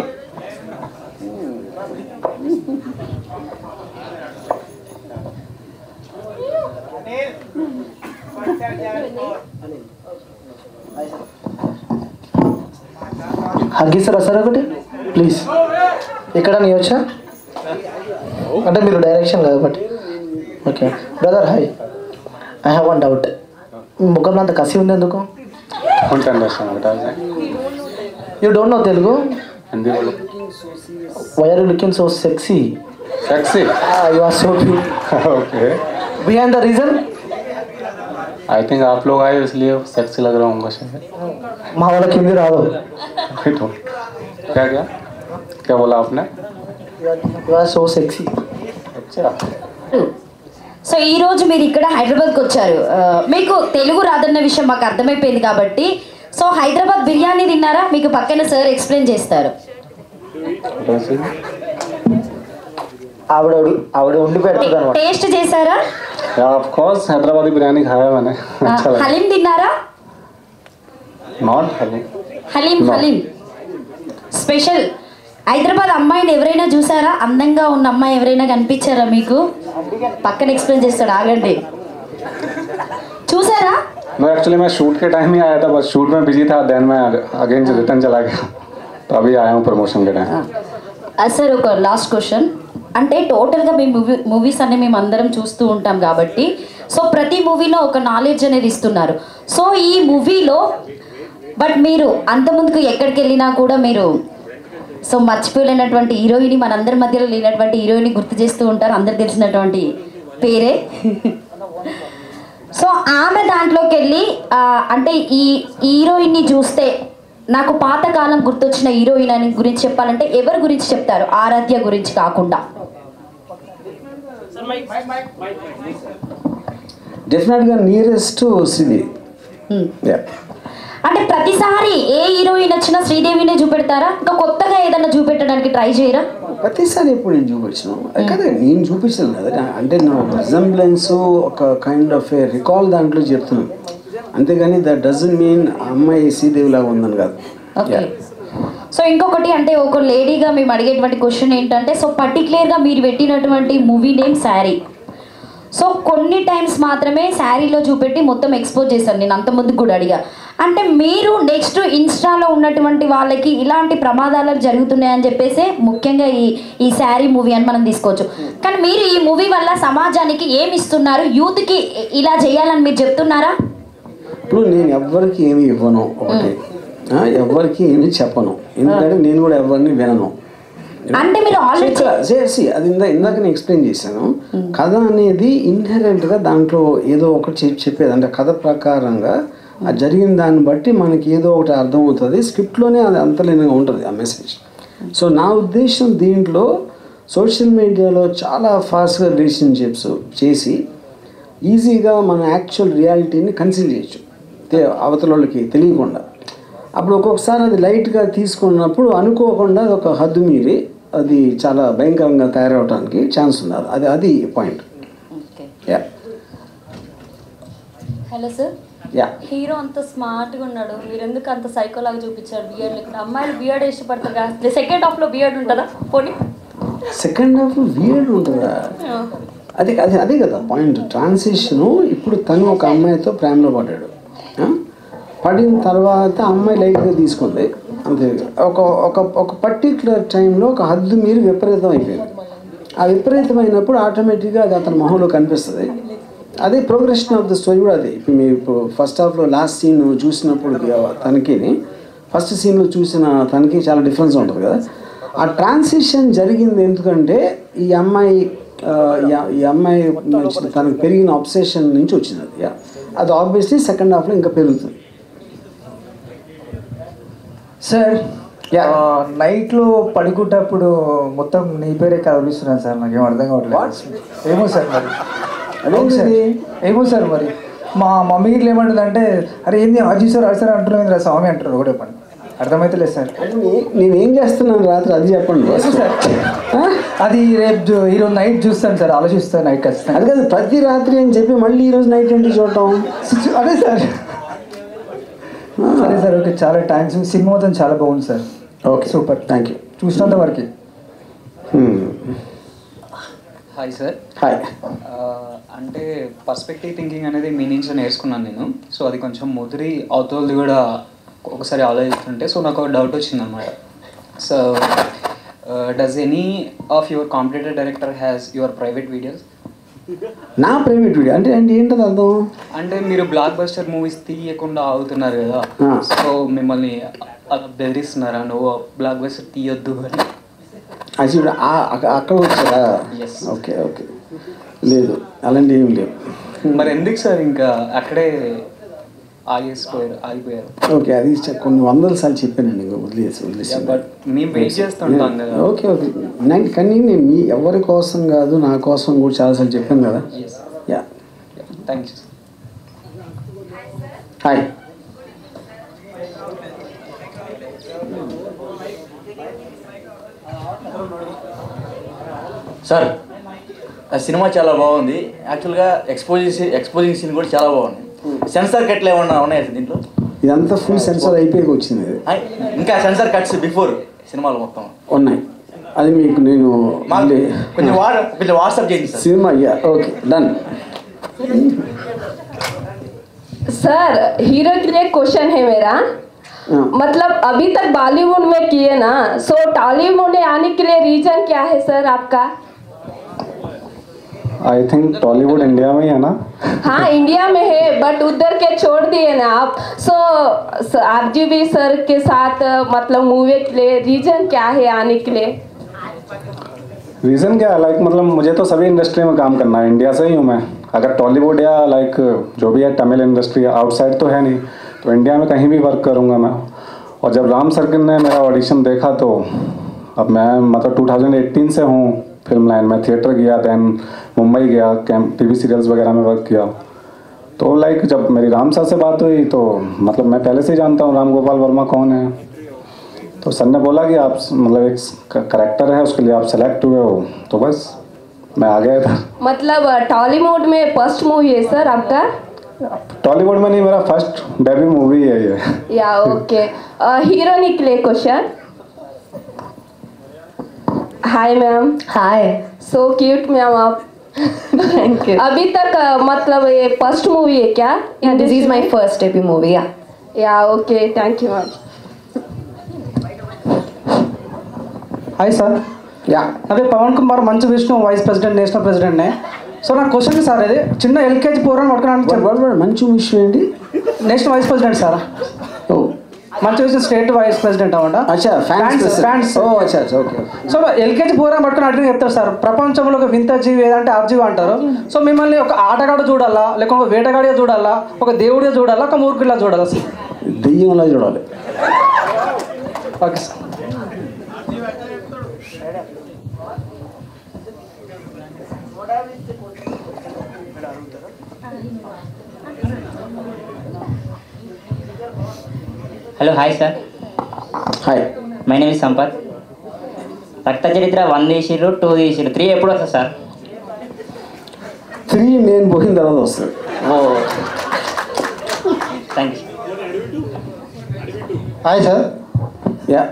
హగ్గిస్తారా సార్ ఒకటి ప్లీజ్? ఇక్కడ నీ వచ్చా అంటే మీరు డైరెక్షన్ కాబట్టి. Okay brother, hi. I have one doubt. ముఖంలో అంత కసి ఉంది ఎందుకు? You don't know Telugu? Why are you looking so sexy? Sexy? You are so cute. Okay. Behind the reason? I think आप लोग आए इसलिए सेक्सी लग रहा हूँ शायद. माँ वाला हिंदी राधो. क्या क्या क्या बोला आपने? You are so sexy. अच्छा. సో ఈ రోజు మీరు ఇక్కడ హైదరాబాద్కి వచ్చారు. మీకు తెలుగు రాదన్న విషయం మాకు అర్థమైపోయింది కాబట్టి సో హైదరాబాద్ బిర్యానీ తిన్నారా? మీకు పక్కన సార్ ఎక్స్ప్లెయిన్ చేస్తారు. ఆవిడ వండి పెడతారు అన్నమాట. టేస్ట్ చేశారా? ऑफ कोर्स हैदराबादी बिरयानी खाया मैंने. अच्छा लगा. హలీం తిన్నారా? नॉट हलीम. హలీం స్పెషల్. హైదరాబాద్ అమ్మాయిని ఎవరైనా చూసారా? అందంగా ఉన్న అమ్మాయి ఎవరైనా కనిపించారా మీకు? పక్కన ఎక్స్ప్లెయిన్ చేస్తాడు, ఆగండి. చూసారా? मैं एक्चुअली मैं शूट के टाइम ही आया था, बस शूट में बिजी था, देन मैं अगेन रिटर्न चला गया, तो अभी आया हूँ प्रमोशन के टाइम. సార్ ఒక లాస్ట్ క్వశ్చన్. అంటే టోటల్గా మేము మూవీస్ అన్ని మేము అందరం చూస్తూ ఉంటాం కాబట్టి సో ప్రతి మూవీలో ఒక నాలెడ్జ్ అనేది ఇస్తున్నారు. సో ఈ మూవీలో బట్ మీరు అంతకుముందుకు ఎక్కడికి వెళ్ళినా కూడా మీరు సో మర్చిపోలేనటువంటి హీరోయిన్, మనందరి మధ్యలో లేనటువంటి హీరోయిన్ గుర్తు చేస్తూ ఉంటారు, అందరు తెలిసినటువంటి పేరే. సో ఆమె దాంట్లోకి వెళ్ళి అంటే ఈ హీరోయిన్ని చూస్తే నాకు పాతకాలం గుర్తొచ్చిన హీరోయిన్ అని గురించి చెప్పాలంటే ఎవరి గురించి చెప్తారు? ఆరాధ్య గురించి కాకుండా. డెఫినెట్గా నియరెస్ట్ శ్రీదేవి. అంటే ప్రతిసారి ఏ హీరోయిన్ వచ్చినా శ్రీదేవినే చూపెడతారా? ఇంకా కొత్తగా ఏదైనా చూపెట్టడానికి ట్రై చేయరా? ప్రతిసారి ఎప్పుడు నేను చూపించాను కదా, నేను చూపించాను కదా, అంటే నా రిజంబ్లెన్స్ ఒక కైండ్ ఆఫ్ ఏ రికాల్ దాంట్లో చెప్తున్నాను, అంతేగాని దట్ డజంట్ మీన్ అమ్మాయి శ్రీదేవి లాగా ఉందని కాదు. ఓకే. సో ఇంకొకటి అంటే ఒక లేడీగా మేము అడిగేటువంటి క్వశ్చన్ ఏంటంటే సో పర్టికులర్గా మీరు పెట్టినటువంటి మూవీ నేమ్ శారీ. సో కొన్ని టైమ్స్ మాత్రమే శారీలో చూపెట్టి మొత్తం ఎక్స్పోజ్ చేశాను, నేను అంత ముందుకు కూడా అడిగా. అంటే మీరు నెక్స్ట్ ఇన్స్టాలో ఉన్నటువంటి వాళ్ళకి ఇలాంటి ప్రమాదాలు జరుగుతున్నాయని చెప్పేసి ముఖ్యంగా ఈ శారీ మూవీ అని మనం తీసుకోవచ్చు. కానీ మీరు ఈ మూవీ వల్ల సమాజానికి ఏమి ఇస్తున్నారు? యూత్కి ఇలా చేయాలని మీరు చెప్తున్నారా? ఇప్పుడు నేను ఎవ్వరికి ఏమి ఇవ్వను, ఒకటి ఎవరికి ఏమి చెప్పను, ఎందుకంటే నేను కూడా ఎవరిని వినను. అంటే మీరు ఆల్రెడీ అది ఇందాక నేను ఎక్స్ప్లెయిన్ చేశాను. కథ అనేది ఇన్హెరెంట్గా దాంట్లో ఏదో ఒకటి చెప్పేది, అంటే కథ ప్రకారంగా జరిగిన దాన్ని బట్టి మనకి ఏదో ఒకటి అర్థమవుతుంది. స్క్రిప్ట్లోనే అది అంతలేనిగా ఉంటుంది ఆ మెసేజ్. సో నా ఉద్దేశం దీంట్లో సోషల్ మీడియాలో చాలా ఫాస్ట్గా రిలేషన్షిప్స్ చేసి ఈజీగా మన యాక్చువల్ రియాలిటీని కన్సిడర్ చేయొచ్చు అవతల వాళ్ళకి తెలియకుండా. అప్పుడు ఒక్కొక్కసారి అది లైట్గా తీసుకున్నప్పుడు అనుకోకుండా అది ఒక హద్దు మీరి అది చాలా భయంకరంగా తయారవడానికి ఛాన్స్ ఉంది. అది point. Hello sir, yeah hero అంత స్మార్ట్గా ఉన్నాడు, మీరు ఎందుకు అంత సైకోలాగా చూపించారు బియర్డ్ లేకుండా? అమ్మాయిలు బియర్డ్ ఇష్టపడతారు కదా, సెకండ్ హాఫ్లో బియర్డ్ ఉంటుందా? పోనీ సెకండ్ హాఫ్ వీర్డ్ ఉంటుందా? అదే కదా పాయింట్. ట్రాన్సిషను ఇప్పుడు తను ఒక అమ్మాయితో ప్రేమలో పడ్డాడు, పడిన తర్వాత అమ్మాయి లైట్గా తీసుకుంది అంతే. ఒక పర్టిక్యులర్ టైంలో ఒక హద్దు మీరు విపరీతం అయిపోయింది. ఆ విపరీతమైనప్పుడు ఆటోమేటిక్గా అది అతని మొహంలో కనిపిస్తుంది. అదే ప్రోగ్రెషన్ ఆఫ్ ద స్టోరీ కూడా అది. ఇప్పుడు మీరు ఇప్పుడు ఫస్ట్ హాఫ్లో లాస్ట్ సీన్ చూసినప్పుడు తనకి ఫస్ట్ సీన్లో చూసిన తనకి చాలా డిఫరెన్స్ ఉంటుంది కదా. ఆ ట్రాన్సిషన్ జరిగింది ఎందుకంటే ఈ అమ్మాయి తనకు పెరిగిన అబ్సెషన్ నుంచి వచ్చింది. అది ఆబ్వియస్లీ సెకండ్ హాఫ్లో ఇంకా పెరుగుతుంది. సార్ నైట్లో పడుకుంటప్పుడు మొత్తం నీ పేరే కనిపిస్తున్నాను సార్, నాకేం అర్థం కావట్లేదు. ఏమో సార్ మరి ఏమో సార్ మరి మా మమ్మీ ఇట్లా ఏమంటుందంటే, అరే ఏంది అజీ సార్ సార్ అంటున్నారు స్వామి అంటారు, ఒకటే పని అర్థమైతలేదు సార్. నేనేం చేస్తున్నాను రాత్రి అది చెప్పండి సార్. అది రేపు ఈరోజు నైట్ చూస్తాను సార్, ఆలోచిస్తాను నైట్ ఖచ్చితంగా. అది కాదు ప్రతి రాత్రి అని చెప్పి మళ్ళీ ఈరోజు నైట్ ఏంటి చూడటం? అదే సార్. సరే సార్, ఓకే, చాలా థ్యాంక్స్. సినిమా మొత్తం చాలా బాగుంది sir. Okay super, thank you. చూసినంత వరకు. Hi sir. హాయ్. అంటే పర్స్పెక్టివ్ థింకింగ్ అనేది మీ నుంచి నేర్చుకున్నాను నేను. సో అది కొంచెం ముదిరి అవతలది కూడా ఒకసారి ఆలోచిస్తుంటే సో నాకు ఒక డౌట్ వచ్చిందనమాట. So does any of your competitive director has your private videos? నా ప్రైవేట్ వీడియో అంటే ఏంటది అర్థం? అంటే మీరు బ్లాక్ బస్టర్ మూవీస్ తీయకుండా ఆగుతున్నారు కదా, సో మిమ్మల్ని అలా బెదిరిస్తున్నారా నువ్వు బ్లాక్ బస్టర్ తీయొద్దు అని? అది అక్కడ వచ్చారా? ఓకే ఓకే, లేదు అలాంటి ఏం లేవు. మరి ఎందుకు సార్ ఇంకా అక్కడే ఆగిపోయారు? ఓకే, అది కొన్ని వందల సార్లు చెప్పానండి, వదిలేసి బట్ మేము వెయిట్ చేస్తుంటాం కదా. ఓకే ఓకే, కానీ నేను మీ ఎవరి కోసం కాదు నా కోసం కూడా చాలాసార్లు చెప్పాను కదా. Yeah, thank you. Hi. Sir ఆ సినిమా చాలా బాగుంది. యాక్చువల్గా ఎక్స్పోజింగ్ సీన్ కూడా చాలా బాగుంది. సెన్సార్ కట్లు ఏమన్నా ఉన్నాయా దీంట్లో? ఇదంతా ఫుల్ సెన్సార్ అయిపోయి వచ్చింది. ఇంకా సెన్సార్ కట్స్ బిఫోర్ సినిమాలు మొత్తం ఉన్నాయి. అది మీకు నేను కొంచెం వాట్సాప్ చేయండి సార్. సినిమా అయ్యా, ఓకే డన్. सर, हीरो के लिए क्वेश्चन है मेरा. मतलब अभी तक बॉलीवुड में किए ना, सो टॉलीवुड में आने के लिए रीजन क्या है सर आपका? आई थिंक टॉलीवुड इंडिया में ही है ना? हाँ इंडिया में है, बट उधर के छोड़ दिए ना आप. सो RGV सर के साथ मतलब मूवी के लिए रीजन क्या है आने के लिए? रीज़न क्या है लाइक मतलब मुझे तो सभी इंडस्ट्री में काम करना है, इंडिया से ही हूँ मैं. अगर टॉलीवुड या लाइक जो भी है तमिल इंडस्ट्री आउटसाइड तो है नहीं, तो इंडिया में कहीं भी वर्क करूँगा मैं. और जब राम सर्किल ने मेरा ऑडिशन देखा तो अब मैं मतलब 2018 से हूँ फिल्म लाइन में. थिएटर गया, दैन मुंबई गया, टीवी सीरियल्स वगैरह में वर्क किया. तो लाइक जब मेरी राम सर से बात हुई तो मतलब मैं पहले से ही जानता हूँ राम गोपाल वर्मा कौन है. तो सर ने बोला कि आप मतलब एक करेक्टर है उसके लिए आप सेलेक्ट हुए हो, तो बस मैं आ गया था. मतलब टॉलीवुड में फर्स्ट मूवी है सर आपका? टॉलीवुड में नहीं, मेरा फर्स्ट डेब्यू मूवी है ये. या ओके. हीरोइन के लिए question. Hi ma'am. Hi. So cute ma'am आप. Thank you. अभी तक मतलब ये फर्स्ट मूवी है क्या? This is my first debut movie. Yeah okay, thank you ma'am. Hi sir. అదే Pavan Kumar Manchu Vishnu vice president national ప్రెసిడెంట్నే. సో నా క్వశ్చన్ సార్ ఇది చిన్న ఎల్కేజీ పూర్వం పట్టుకోవడానికి మంచు విష్ణు ఏంటి? National vice president sir. Manchu Vishnu state vice president అన్నమాట. సో ఎల్కేజీ పూర్వం పట్టుకుని అడిగి చెప్తారు సార్, ప్రపంచంలో ఒక వింత జీవి ఏదంటే ఆర్జీవి అంటారు. సో మిమ్మల్ని ఒక ఆటగాడు చూడాలా, లేక ఒక వేటగాడిగా చూడాలా, ఒక దేవుడిగా చూడాలా, ఒక మూర్ఖుడిలా చూడాలా సార్? దెయ్యంలా చూడాలి. Okay sir. Hello hi sir. Hi, my name is Sampath. రక్త చరిత్ర 1 తీసిర్రు, 2 తీసిర్రు, 3 ఎప్పుడు వస్తుంది సార్? 3 నేను పోయిన తర్వాత వస్తుంది. Oh thank you. Hi sir. Yeah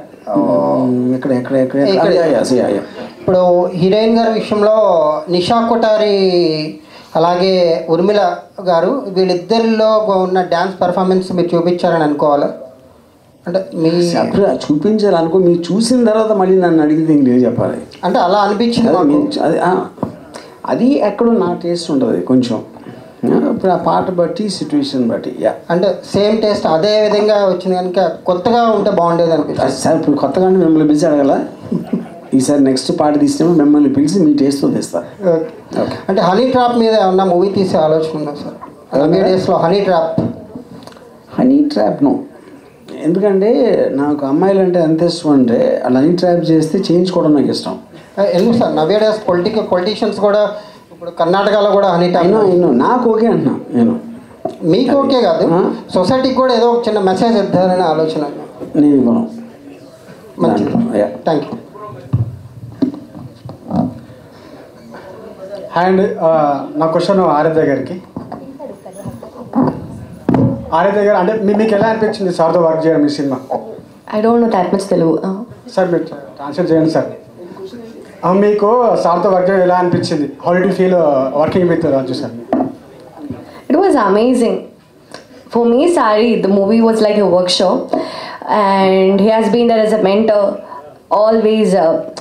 ఇక్కడ ఇప్పుడు హీరోయిన్ గారి విషయంలో నిషా కొఠారి అలాగే ఉర్మిళ గారు వీళ్ళిద్దరిలో ఉన్న డ్యాన్స్ పర్ఫార్మెన్స్ మీరు చూపించారని అనుకోవాలా? అంటే మీ చూపించాలనుకో, మీరు చూసిన తర్వాత మళ్ళీ నన్ను అడిగితే ఇంకేం చెప్పాలి అంటే అలా అనిపించింది అది ఎక్కడో నా టేస్ట్ ఉంటుంది కొంచెం. ఇప్పుడు ఆ పాట బట్టి సిచ్యువేషన్ బట్టి అంటే సేమ్ టేస్ట్ అదే విధంగా వచ్చింది కనుక కొత్తగా ఉంటే బాగుండేది అనిపిస్తుంది. సార్ ఇప్పుడు కొత్తగా మిమ్మల్ని పిలిచి అడగల, ఈసారి నెక్స్ట్ పాట తీసినప్పుడు మిమ్మల్ని పిలిచి మీ టేస్ట్తో తీస్తా. అంటే హనీ ట్రాప్ మీద ఏమన్నా మూవీ తీసే ఆలోచన ఉందా సార్? డేస్లో హనీ ట్రాప్ నో. ఎందుకంటే నాకు అమ్మాయిలు అంటే ఎంత ఇష్టం అంటే హనీ ట్రాప్ చేస్తే చేయించుకోవడం నాకు ఇష్టం. ఎందుకు సార్ నవ్వే డేస్ పొలిటీషియన్స్ కూడా ఇప్పుడు కర్ణాటకలో కూడా హనీ ట్రాప్ నాకు ఓకే అంటున్నా నేను. మీకు ఓకే కాదు, సొసైటీకి కూడా ఏదో ఒక చిన్న మెసేజ్ ఇద్దారనే ఆలోచన నేను ఇవ్వను. మంచిది, థ్యాంక్ యూ. అండ్ నా క్వశ్చన్ ఆరాధ్య గారికి. ఆరాధ్య గారు అంటే మీకు ఎలా అనిపించింది సార్తో వర్క్ చేయడం ఈ సినిమా? I don't know that much Telugu. Sir మీరు ట్రాన్స్లేట్ చేయండి సార్. మీకు సార్తో వర్క్ చేయడం ఎలా అనిపించింది? How do you feel working with Raju sir? It was amazing. For me, Sari, the movie was like a workshop, and he has been there as a mentor. Always,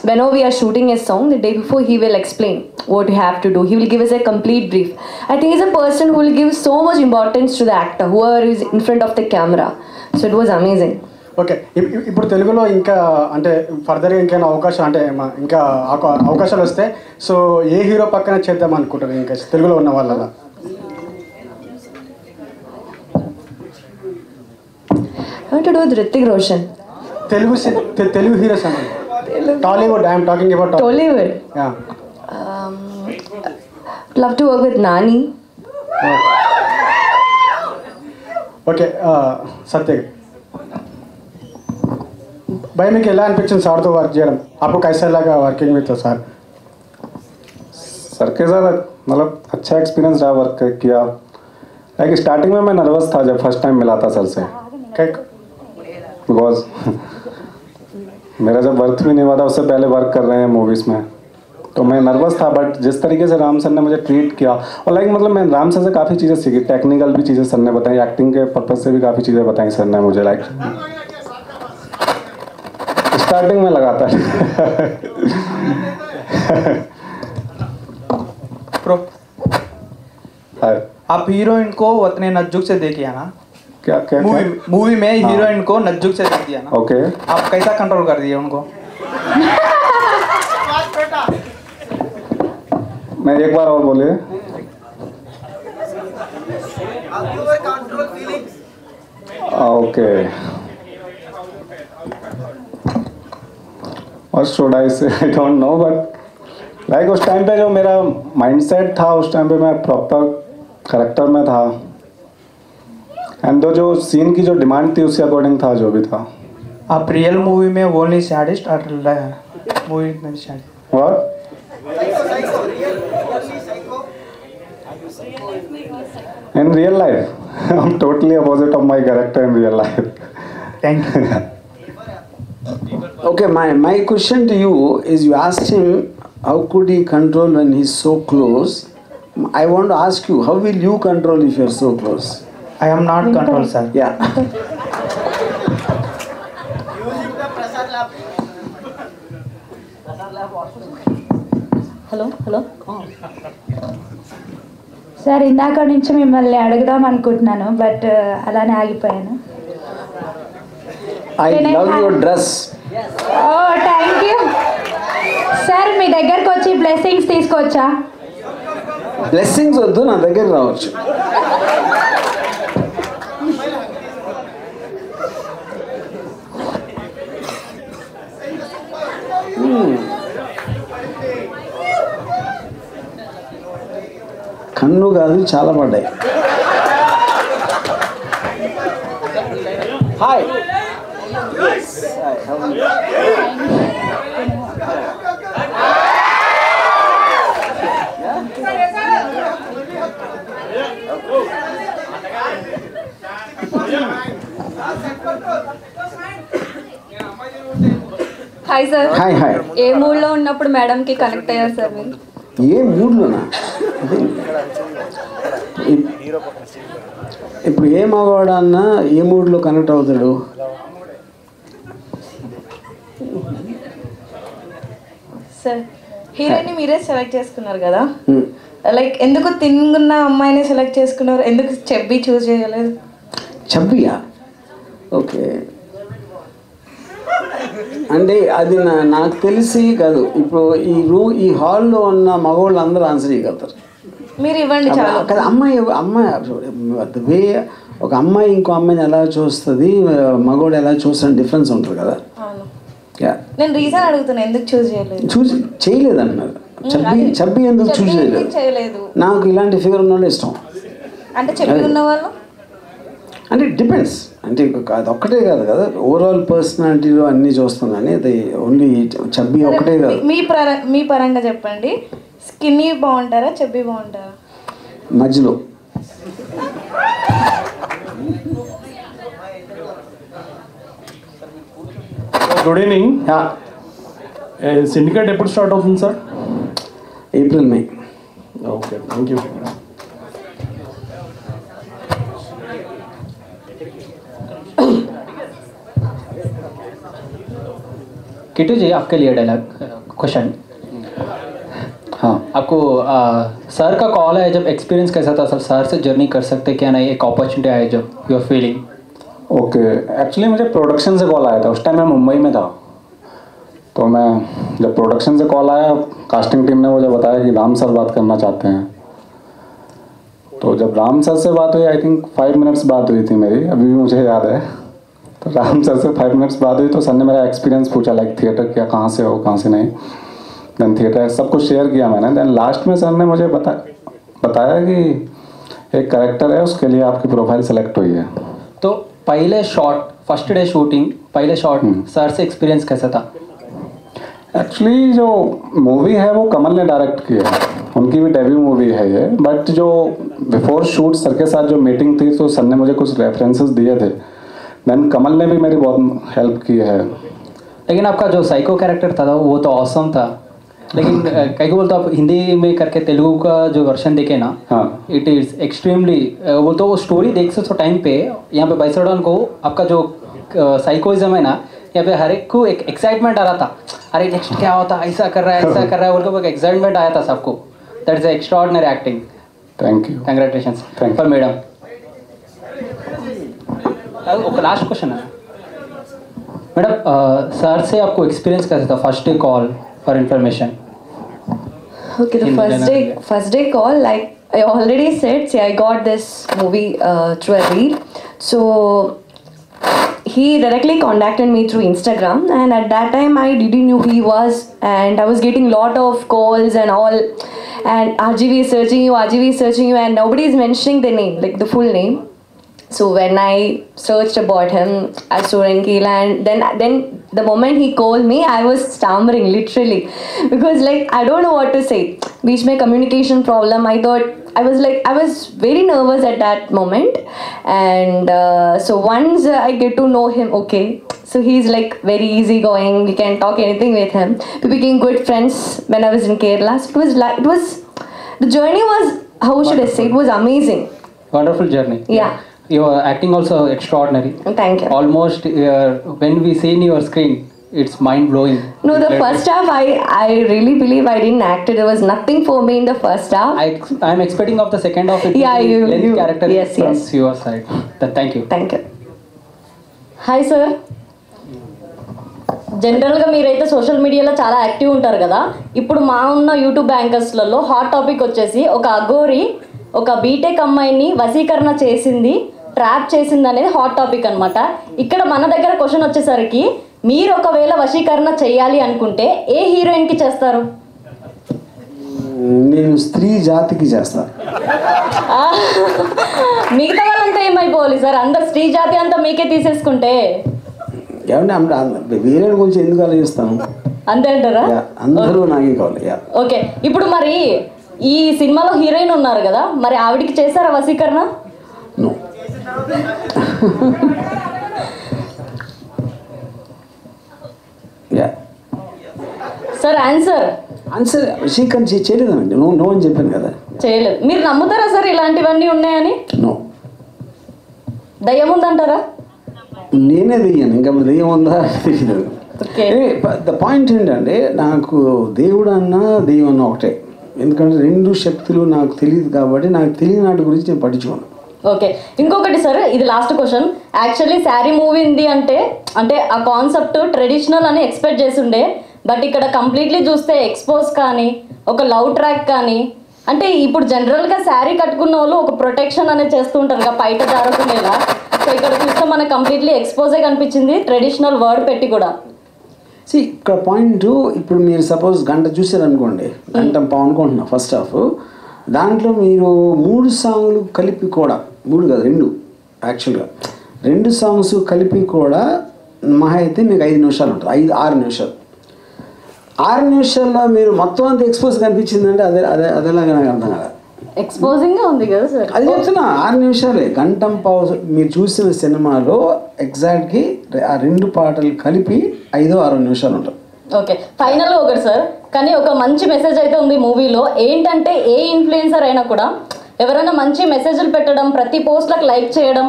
whenever we are shooting a song, the day before he will explain what you have to do. He will give us a complete brief. I think he's a person who will give so much importance to the actor, whoever is in front of the camera. So it was amazing. Okay, ఇప్పుడు తెలుగులో ఇంకా అంటే ఫర్దర్గా ఇంకేమైనా అవకాశం అంటే ఇంకా అవకాశాలు వస్తే సో ఏ హీరో పక్కన చేద్దాం అనుకుంటారు ఇంకా తెలుగులో ఉన్న వాళ్ళ? I want to do with Hrithik Roshan. Telugu heroes అంటే Tollywood. I'm talking about Tollywood. Yeah. Love to work with Nani. Okay, Satya भाई మీకు ఎలా అనిపించింది సార్తో వర్క్ చేయడం? आपको कैसा लगा वर्किंग विद सर? सर के साथ मतलब अच्छा एक्सपीरियंस रहा वर्क किया. लाइक स्टार्टिंग में मैं नर्वस था जब फर्स्ट टाइम मिला था सर से, बिकॉज मेरा जब वर्क भी नहीं हुआ था उससे पहले वर्क कर रहे हैं मूवीज़ में, तो मैं नर्वस था. बट जिस तरीके से राम सर ने मुझे ट्रीट किया और लाइक मतलब मैं राम सर से काफ़ी चीज़ें सीखी. टेक्निकल भी चीज़ें सर ने बताई, एक्टिंग के पर्पज़ से भी काफ़ी चीज़ें बताई सर ने मुझे. लाइक स्टार्टिंग में लगाता है. प्रो हाय, आप हीरोइन को उतने नज्जुक से देखिए ना? क्या क्या मूवी में हीरोइन को नज्जुक से देख दिया ना? ओके, आप कैसा कंट्रोल कर दिए उनको? मैं एक बार और बोलिए. ओके, और शुड आई से I don't know, but like उस टाइम पे जो मेरा माइंडसेट था उस टाइम पे मैं प्रॉपर करेक्टर में था, एंड जो सीन की जो डिमांड थी उसके अकॉर्डिंग था जो भी था. आप रियल मूवी में ओनली सैडिस्ट और मूवी में sadist? What? In real life, I'm totally opposite of my character in real life. Thank you. Okay, my question to you is, you asked him how could he control when he's so close. I want to ask you, how will you control if you're so close? I am not control, sir. Yeah. Hello hello sir, ఇందాక నుంచి మిమ్మల్ని అడుగుదాం అనుకుంటున్నాను but అలానే ఆగిపోయాను. I love your dress. Oh thank you sir. మీ దగ్గరకు వచ్చి బ్లెస్సింగ్స్ తీసుకోవచ్చా? బ్లెస్సింగ్స్ వద్దు, నా దగ్గర రావచ్చు. కన్ను కాదు, చాలా పడ్డాయి. Hi hi sir. Hi hi. ఏ మూడ్ లో ఉన్నప్పుడు మేడం కి కనెక్ట్ అయ్యారు సార్ మీరు? ఏ మూడ్లోనా? ఇప్పుడు ఏ మగవాడన్నా ఏ మూడ్లో కనెక్ట్ అవుతాడు? సార్ హీరోయిన్ మీరే సెలెక్ట్ చేసుకున్నారు కదా, లైక్ ఎందుకు తిన్నున్న అమ్మాయిని సెలెక్ట్ చేసుకున్నారు? ఎందుకు చెబ్బి చూస్ చేయలేదు? చబ్బియా? ఓకే, అంటే అది నాకు తెలిసి కాదు. ఇప్పుడు ఈ హాల్లో ఉన్న మగవాళ్ళు అందరూ ఆన్సర్ చేయగలుగుతారు. మీరు ఇవ్వండి చాలు. కదా అమ్మాయి వే ఒక అమ్మాయి ఇంకో అమ్మాయిని ఎలా చూస్తుంది, మగవాడు ఎలా చూస్తాడు, డిఫరెన్స్ ఉంటుంది కదా. నేను రీజన్ అడుగుతున్నా, ఎందుకు చూస్ చేయలేదు? చూసి చేయలేదు అన్నారు. చబ్బి ఎందుకు చూస్ చేయలేదు? నాకు ఇలాంటి ఫిగర్ ఉన్న వాళ్ళు ఇష్టం. అంటే చెప్పి ఉన్న వాళ్ళు అంటే డిపెండ్స్, అంటే అది ఒక్కటే కాదు కదా, ఓవరాల్ పర్సనాలిటీలో అన్నీ చూస్తాం కానీ అది ఓన్లీ చబ్బి ఒక్కటే కాదు. మీ పరంగా చెప్పండి, స్కిన్నీ బాగుంటారా చెబ్బి బాగుంటారా? మధ్యలో. Good evening. సిండికేట్ ఎప్పుడు స్టార్ట్ అవుతుంది sir? April May. Okay, thank you. Kittu ji आपके लिए डायलॉग क्वेश्चन. हाँ, आपको सर का कॉल है, जब एक्सपीरियंस कैसा था सर? सर से जर्नी कर सकते क्या नहीं, एक अपॉर्चुनिटी आया जब you are feeling? Okay, actually मुझे प्रोडक्शन से कॉल आया था. उस टाइम मैं मुंबई में था. तो मैं जब प्रोडक्शन से कॉल आया, कास्टिंग टीम ने मुझे बताया कि राम सर बात करना चाहते हैं. तो जब राम सर से बात हुई, आई थिंक 5 मिनट्स बात हुई थी मेरी, अभी भी मुझे याद है. तो राम सर से 5 मिनट्स बात हुई तो सर ने मेरा एक्सपीरियंस पूछा, लाइक थिएटर क्या, कहाँ से हो, कहाँ से नहीं. देन थिएटर सब कुछ शेयर किया मैंने. देन लास्ट में सर ने मुझे बताया कि एक कैरेक्टर है, उसके लिए आपकी प्रोफाइल सेलेक्ट हुई है. तो पहले शॉट, फर्स्ट डे शूटिंग, पहले शॉट सर से एक्सपीरियंस कैसा था? एक्चुअली जो मूवी है वो कमल ने डायरेक्ट की है, उनकी भी डेब्यू मूवी है ये. बट जो बिफोर शूट सर के साथ जो मीटिंग थी, तो सर ने मुझे कुछ रेफरेंसेस दिए थे. देन कमल ने भी मेरी बहुत हेल्प की है. लेकिन आपका जो साइको कैरेक्टर था वो तो ऑसम था. लेकिन कई को बोलते आप हिंदी में करके तेलुगु का जो वर्जन देखे ना, इट इज़ एक्सट्रीमली, वो तो स्टोरी देख सकते टाइम पे यहाँ पे बैसोडन को आपका जो साइकोइज्म है ना, यहाँ पे हर एक को एक एक्साइटमेंट आ रहा था. अरे नेक्स्ट क्या होता, ऐसा कर रहा है, ऐसा कर रहा है, बोल के एक एक्साइटमेंट आया था सबको. That is extraordinary acting. Thank you. Congratulations for madam. Okay, last question है मैडम. सर से आपको एक्सपीरियंस कैसा था? First day call for information. Okay, the first day call, like I already said, see, I got this movie through a reel. So he directly contacted me through Instagram, and at that time I didn't know who he was, and I was getting lot of calls and all, and RGV is searching you, and nobody is mentioning the name, like the full name. So when I searched about him, I saw Rankila, and then the moment he called me, I was stammering literally, because like I don't know what to say. Beach mein communication problem. I was very nervous at that moment, and so once I get to know him, okay, so he's like very easygoing. We can talk anything with him. We became good friends when I was in Kerala. So it was the journey was, how should I say, it was amazing. Wonderful journey. Yeah. Your acting also extraordinary. Thank you. Almost when we see in your screen, it's mind blowing. No, the first half I really believe I didn't act it. There was nothing for me in the first half. I'm expecting of the second half. You character from your side. Thank you. Thank you. Hi sir. జనరల్గా మీరైతే social మీడియాలో చాలా active ఉంటారు కదా. ఇప్పుడు మా ఉన్న YouTube యాంకర్స్లలో hot topic వచ్చేసి ఒక అఘోరి ఒక బీటెక్ అమ్మాయిని వశీకరణ చేసింది, ట్రాప్ చేసింది అనేది హాట్ టాపిక్ అనమాట. ఇక్కడ మన దగ్గర క్వశ్చన్ వచ్చేసరికి, మీరు ఒకవేళ వశీకరణ చేయాలి అనుకుంటే ఏ హీరోయిన్కి చేస్తారు? నేను స్త్రీ జాతికి చేస్తాను. మిగతా వాళ్ళంతా ఏమైపోతారు? అయిపోవాలి సార్, అందరు స్త్రీ జాతి అంతా మీకే తీసేసుకుంటే. ఏమంటే వేరే గురించి ఎందుకు ఆలోచిస్తాను, అంతే అంటారా? అందరూ నాకే కావాలి. ఓకే, ఇప్పుడు మరి ఈ సినిమాలో హీరోయిన్ ఉన్నారు కదా, మరి ఆవిడికి చేశారా వశీకరణ? సార్ ఆన్సర్ వశీకరణ చేయలేదండి. నో అని చెప్పాను కదా. చేయలేదు. మీరు నమ్ముతారా సార్ ఇలాంటివన్నీ ఉన్నాయని? నో. దయ్యం ఉందంటారా? నేనే దెయ్యాను, ఇంకా దెయ్యం ఉందా తెలియదు. ద పాయింట్ ఏంటంటే నాకు దేవుడు అన్నా దెయ్యం అన్నా ఒకటే. ఎందుకంటే రెండు శక్తులు నాకు తెలియదు కాబట్టి నాకు తెలియని వాటి గురించి నేను పట్టించుకోను. ఓకే, ఇంకొకటి సార్, ఇది last question. Actually sari movie ఉంది అంటే ఆ కాన్సెప్ట్ ట్రెడిషనల్ అని ఎక్స్పెక్ట్ చేసి ఉండే, బట్ ఇక్కడ కంప్లీట్లీ చూస్తే ఎక్స్పోజ్ కానీ ఒక లవ్ ట్రాక్ కానీ, అంటే ఇప్పుడు జనరల్గా శారీ కట్టుకున్న వాళ్ళు ఒక ప్రొటెక్షన్ అనేది చేస్తూ ఉంటారు కదా బయట జారకుండా. సో ఇక్కడ చూస్తే మనకు కంప్లీట్లీ ఎక్స్పోజే కనిపించింది, ట్రెడిషనల్ వర్డ్ పెట్టి కూడా. ఇక్కడ పాయింట్, ఇప్పుడు మీరు సపోజ్ గంట చూసారనుకోండి, గంట అనుకుంటున్నా ఫస్ట్ హాఫ్, దాంట్లో మీరు 3 సాంగ్లు కలిపి కూడా, 3 కాదు 2 యాక్చువల్గా 2 సాంగ్స్ కలిపి కూడా మహా అయితే మీకు 5 నిమిషాలు ఉంటుంది, 5-6 నిమిషాలు. 6 నిమిషాల్లో మీరు మొత్తం అంతా ఎక్స్పోజ్ కనిపించిందంటే అదేలాగా నాకు అర్థం కదా. ఎక్స్పోజింగ్ ఉంది కదా సార్, అది చెప్తున్నా. 6 నిమిషాలే, గంటం పావు మీరు చూసిన సినిమాలో ఎగ్జాక్ట్గా ఆ 2 పాటలు కలిపి 5-6 నిమిషాలు ఉంటుంది. ఓకే, ఫైనల్గా ఒకటి సార్, కానీ ఒక మంచి మెసేజ్ అయితే ఉంది మూవీలో. ఏంటంటే ఏ ఇన్ఫ్లుయెన్సర్ అయినా కూడా ఎవరైనా మంచి మెసేజ్లు పెట్టడం, ప్రతి పోస్ట్లకు లైక్ చేయడం,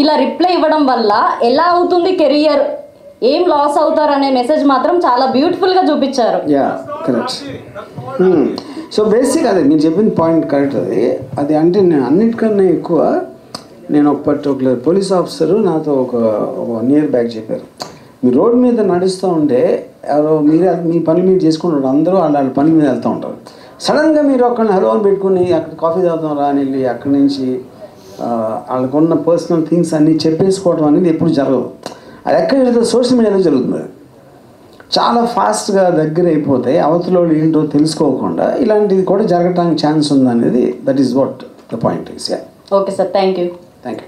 ఇలా రిప్లై ఇవ్వడం వల్ల ఎలా అవుతుంది కెరియర్, ఏం లాస్ అవుతారు అనే మెసేజ్ మాత్రం చాలా బ్యూటిఫుల్గా చూపించారు. కరెక్ట్. సో బేసిక్ అదే మీరు చెప్పిన పాయింట్ కరెక్ట్. అది అంటే నేను అన్నిటికన్నా ఎక్కువ, నేను ఒక పర్టికులర్ పోలీస్ ఆఫీసరు నాతో ఒక 1 year బ్యాక్ చెప్పారు, మీరు రోడ్ మీద నడుస్తూ ఉంటే ఎవరో మీ పని మీరు చేసుకుంటారు, అందరూ వాళ్ళ పని మీద వెళ్తూ ఉంటారు. సడన్గా మీరు ఒక్కరిని హలో అని పెట్టుకుని అక్కడ కాఫీ తాగుతాం రా అని వెళ్ళి అక్కడి నుంచి వాళ్ళకున్న పర్సనల్ థింగ్స్ అన్నీ చెప్పేసుకోవడం అనేది ఎప్పుడు జరగదు. అది ఎక్కడ సోషల్ మీడియాలో జరుగుతుంది. చాలా ఫాస్ట్గా దగ్గర అయిపోతే అవతల ఏంటో తెలుసుకోకుండా ఇలాంటిది కూడా జరగడానికి ఛాన్స్ ఉందనేది, that is what the point is. Okay sir, thank you. Thank you.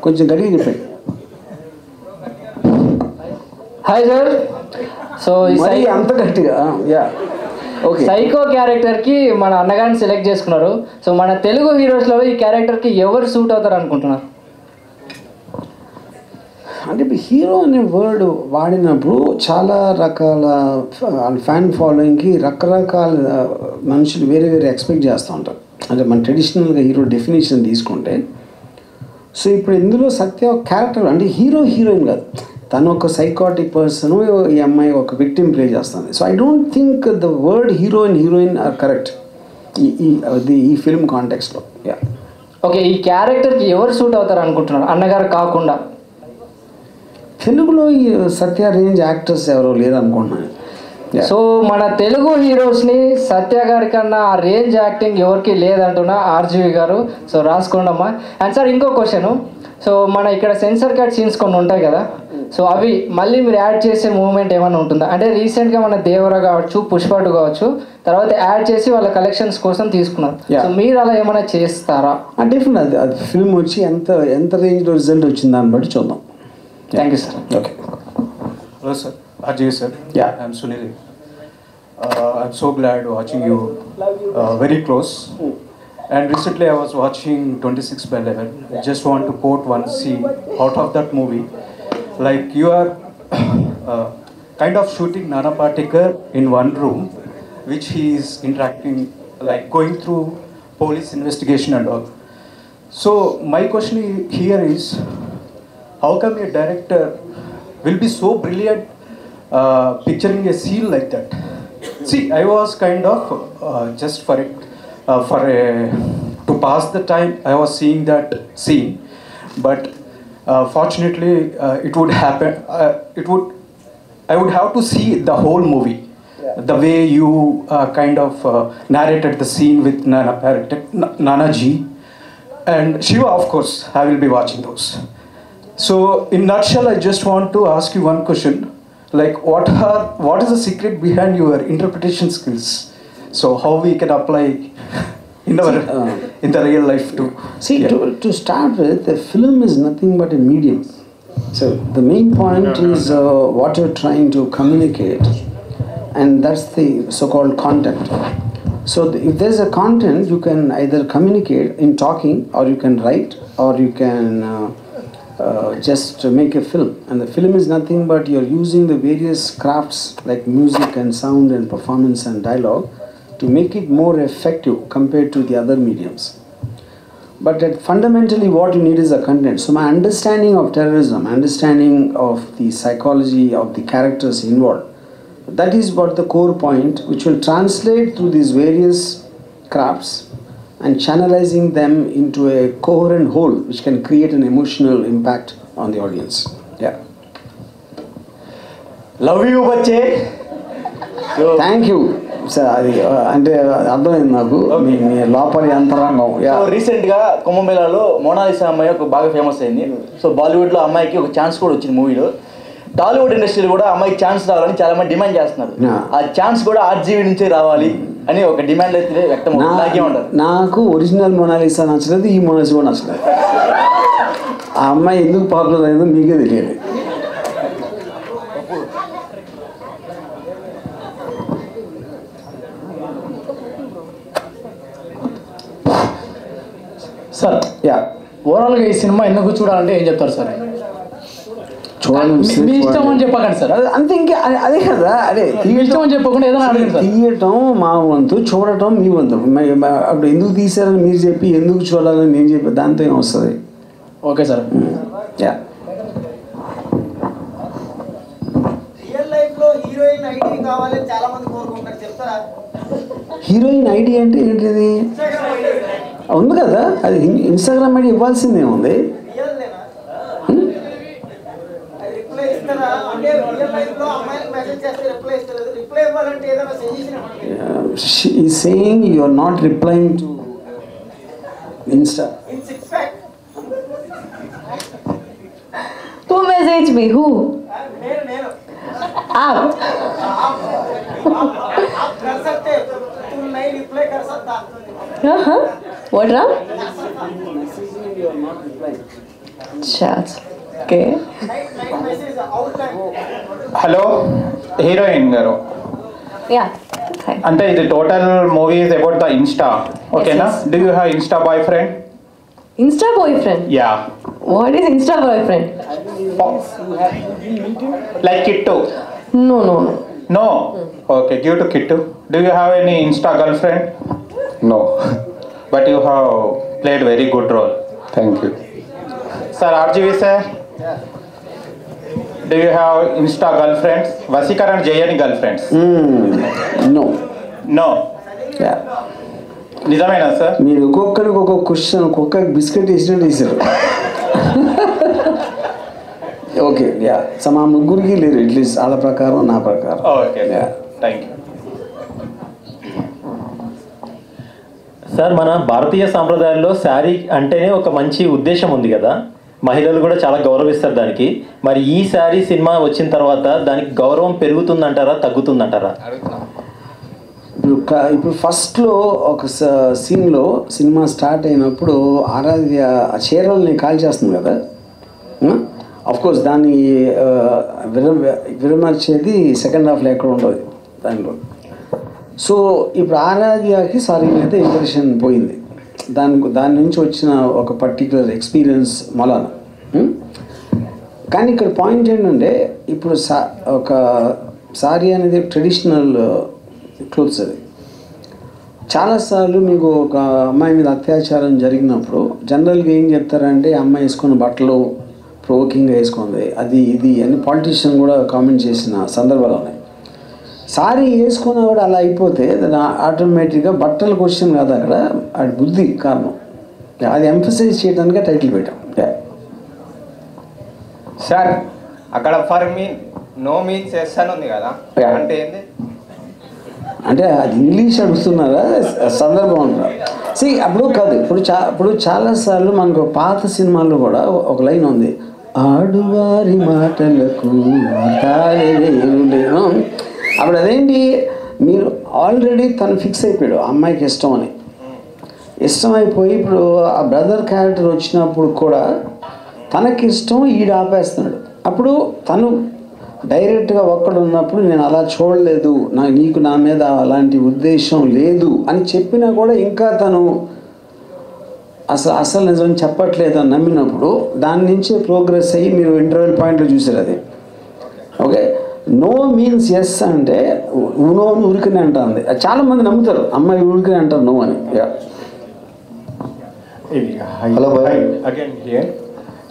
కొంచెం గట్టిగా చెప్పండి. Hi sir. సో అంత గట్టిగా ఓకే. సైకో క్యారెక్టర్కి మన అన్నగారిని సెలెక్ట్ చేసుకున్నారు. సో మన తెలుగు హీరోస్లో ఈ క్యారెక్టర్కి ఎవరు సూట్ అవుతారు అనుకుంటున్నారు? అంటే ఇప్పుడు హీరో అనే వర్డ్ వాడినప్పుడు చాలా రకాల ఫ్యాన్ ఫాలోయింగ్కి రకరకాల మనుషులు వేరే వేరే ఎక్స్పెక్ట్ చేస్తూ ఉంటారు. అంటే మన ట్రెడిషనల్గా హీరో డెఫినేషన్ తీసుకుంటే, సో ఇప్పుడు ఇందులో సత్య క్యారెక్టర్ అంటే హీరోయిన్ కాదు, తను ఒక సైకాటిక్ పర్సన్, ఈ అమ్మాయి ఒక విక్టిమ్ ప్లే చేస్తుంది. So I don't think the word heroine or correct ఈ ఫిల్మ్ కాంటెక్స్లో. ఓకే, ఈ క్యారెక్టర్కి ఎవరు సూట్ అవుతారు అనుకుంటున్నారు అన్నగారు కాకుండా? తెలుగులో ఈ సత్య రేంజ్ యాక్టర్స్ ఎవరో లేరు అనుకుంటున్నాను. సో మన తెలుగు హీరోస్ని సత్య గారి కన్నా ఆ రేంజ్ యాక్టింగ్ ఎవరికి లేదంటున్నా ఆర్జీవి గారు. సో రాసుకోండమ్మా. అండ్ సార్ ఇంకో క్వశ్చన్, సో మన ఇక్కడ సెన్సర్ కట్ సీన్స్ కొన్ని ఉంటాయి కదా, సో అవి మళ్ళీ మీరు యాడ్ చేసే మూవ్మెంట్ ఏమైనా ఉంటుందా? అంటే రీసెంట్గా మన దేవర కావచ్చు, పుష్ప 2 కావచ్చు, తర్వాత యాడ్ చేసి వాళ్ళ కలెక్షన్స్ కోసం తీసుకున్నారు. సో మీరు అలా ఏమైనా చేస్తారా? డెఫినెట్ అది ఫిల్మ్ వచ్చి ఎంత రేంజ్లో రిజల్ట్ వచ్చింది దాన్ని బట్టి చూద్దాం. Thank you sir. Okay. Hello sir, Ajay sir. Yeah. I'm Sunil. I'm so glad watching you very close. And recently I was watching 26/11. I just want to quote one scene out of that movie. Like you are kind of shooting Nana Patekar in one room, which he is interacting, like going through police investigation and all. So my question here is, how come a director will be so brilliant picturing a scene like that? See, I was kind of just to pass the time, I was seeing that scene, but fortunately, it would happen. I would have to see the whole movie. The way you kind of narrated the scene with Nana Ji and Shiva, of course, I will be watching those. So, in nutshell, I just want to ask you one question. like what is the secret behind your interpretation skills? So how we can apply in the real life too? See, to start with, the film is nothing but a medium. So the main point is what you're trying to communicate, and that's the so-called content. So if there's a content, you can either communicate in talking, or you can write, or you can just make a film. And the film is nothing but you're using the various crafts like music and sound and performance and dialogue to make it more effective compared to the other mediums. But fundamentally what you need is a content. So my understanding of terrorism, understanding of the psychology of the characters involved, that is what the core point, which will translate through these various crafts and channelizing them into a coherent whole, which can create an emotional impact on the audience. Yeah. Love you, bache. Thank you. అది అంటే అర్థమైంది నాకు మీ లోపలి అంతరంగం. రీసెంట్గా కుంభమేళాలో Mona Lisa అమ్మాయి ఒక బాగా ఫేమస్ అయింది. సో బాలీవుడ్లో అమ్మాయికి ఒక ఛాన్స్ కూడా వచ్చింది మూవీలో. టాలీవుడ్ ఇండస్ట్రీలో కూడా అమ్మాయికి ఛాన్స్ రావాలని చాలా మంది డిమాండ్ చేస్తున్నారు. ఆ ఛాన్స్ కూడా ఆర్జీవీ నుంచే రావాలి అని ఒక డిమాండ్ అయితే వ్యక్తం అవుతుంది. నాకు ఒరిజినల్ మోనాలిసా నచ్చలేదు, ఈ మోనాలిసా కూడా నచ్చలేదు. ఆ అమ్మాయి ఎందుకు పాపులర్ అయిందో మీకే తెలియదు. సార్ ఓవరాల్గా ఈ సినిమా ఎందుకు చూడాలంటే ఏం చెప్తారు సార్? మీ ఇష్టం అని చెప్పకండి సార్. అంతే, ఇంకా అదే కదా. అదే ఇష్టం అని చెప్పకుండా ఏదైనా అడగండి సార్. తీయటం మా వంతు, చూడటం మీ వంతు. అప్పుడు ఎందుకు తీసారని మీరు చెప్పి ఎందుకు చూడాలని నేను చెప్పి దాంతో ఏం వస్తుంది? Okay sir. రియల్ లైఫ్ లో హీరోయిన్ ఐడి కావాలని చాలా మంది కోరుకుంటారు, చెప్తారా? హీరోయిన్ ఐడి అంటే ఏంటిది? ఉంది కదా, అది ఇన్స్టాగ్రామ్ ఐడి ఇవ్వాల్సిందే ఉంది. She is saying you are not replying to Insta. Who messaged me? Who? आप What wrong? Chat. Okay. Hello heroine గారు. Yeah. Hi. అంటే ఇది total movie is about the Insta, ఓకేనా? Do you have Insta boyfriend? Insta boyfriend? Yeah. What is Insta boyfriend? Like Kittu? No. No? Okay, give to Kittu. Do you have any Insta girlfriend? No. But you have played very good role. Thank you. Sir, RGV sir? Do you have Insta girlfriends? Vasikar and Jayani girlfriends? No. No? Yeah. నిజమేనా sir? మీరు ఒక్కొక్కరికి ఒక్కొక్క question, ఒక్కొక్క biscuit వేసినట్టు వేసారు. Okay, yeah. So మా ముగ్గురికి లేరు, అట్లీస్ట్ వాళ్ళ ప్రకారం నా ప్రకారం. Okay, thank you. సార్, మన భారతీయ సాంప్రదాయాల్లో శారీ అంటేనే ఒక మంచి ఉద్దేశం ఉంది కదా, మహిళలు కూడా చాలా గౌరవిస్తారు దానికి. మరి ఈ శారీ సినిమా వచ్చిన తర్వాత దానికి గౌరవం పెరుగుతుందంటారా, తగ్గుతుందంటారా? ఇప్పుడు ఫస్ట్లో ఒక సీన్లో సినిమా స్టార్ట్ అయినప్పుడు ఆరాధ్య ఆ చీరల్ని కాల్ చేస్తుంది కదా, అఫ్కోర్స్ దాన్ని విరమర్చేది సెకండ్ హాఫ్లో ఎక్కడ ఉండదు దానిలో. సో ఇప్పుడు ఆరాధ్యకి సారీ అయితే ఇంప్రెషన్ పోయింది, దాని నుంచి వచ్చిన ఒక పర్టికులర్ ఎక్స్పీరియన్స్ మొలాన. కానీ ఇక్కడ పాయింట్ ఏంటంటే ఇప్పుడు ఒక సారీ అనేది ట్రెడిషనల్ క్లోత్స్. అది చాలాసార్లు మీకు ఒక అమ్మాయి మీద అత్యాచారం జరిగినప్పుడు జనరల్గా ఏం చెప్తారంటే అమ్మాయి వేసుకున్న బట్టలు ప్రొవోకింగ్గా వేసుకుంది, అది ఇది అని పాలిటీషియన్ కూడా కామెంట్ చేసిన సందర్భాలు ఉన్నాయి. సారీ వేసుకున్నా కూడా అలా అయిపోతే ఆటోమేటిక్గా బట్టల క్వశ్చన్ కాదు, అక్కడ అది బుద్ధి కారణం. అది ఎంఫసైజ్ చేయడానికే టైటిల్ పెట్టాం. సార్, అక్కడ for mean no means yes అని ఉంది కదా, అంటే ఏంది? అంటే అది ఇంగ్లీష్ అడుగుతున్నారా సందర్భం అంటారా? అప్పుడు కాదు, ఇప్పుడు చాలాసార్లు మనకు పాత సినిమాల్లో కూడా ఒక లైన్ ఉంది, ఆడువారి మాటలకు అప్పుడు అదేంటి మీరు ఆల్రెడీ తను ఫిక్స్ అయిపోయాడు అమ్మాయికి ఇష్టం అని. ఇష్టం అయిపోయి ఇప్పుడు ఆ బ్రదర్ క్యారెక్టర్ వచ్చినప్పుడు కూడా తనకి ఇష్టం ఈడు ఆపేస్తున్నాడు. అప్పుడు తను డైరెక్ట్గా ఒక్కడు ఉన్నప్పుడు నేను అలా చూడలేదు, నీకు నా మీద అలాంటి ఉద్దేశం లేదు అని చెప్పినా కూడా ఇంకా తను అసలు నిజం చెప్పట్లేదు అని నమ్మినప్పుడు దాని నుంచే ప్రోగ్రెస్ అయ్యి మీరు ఇంటర్వెల్ పాయింట్లో చూసారు అది. ఓకే, నో మీన్స్ ఎస్ అంటే నో ఉరికినే అంటుంది. చాలామంది నమ్ముతారు అమ్మాయి ఉరికినే అంటారు నో అని. హలో బాయ్, అగైన్ హియర్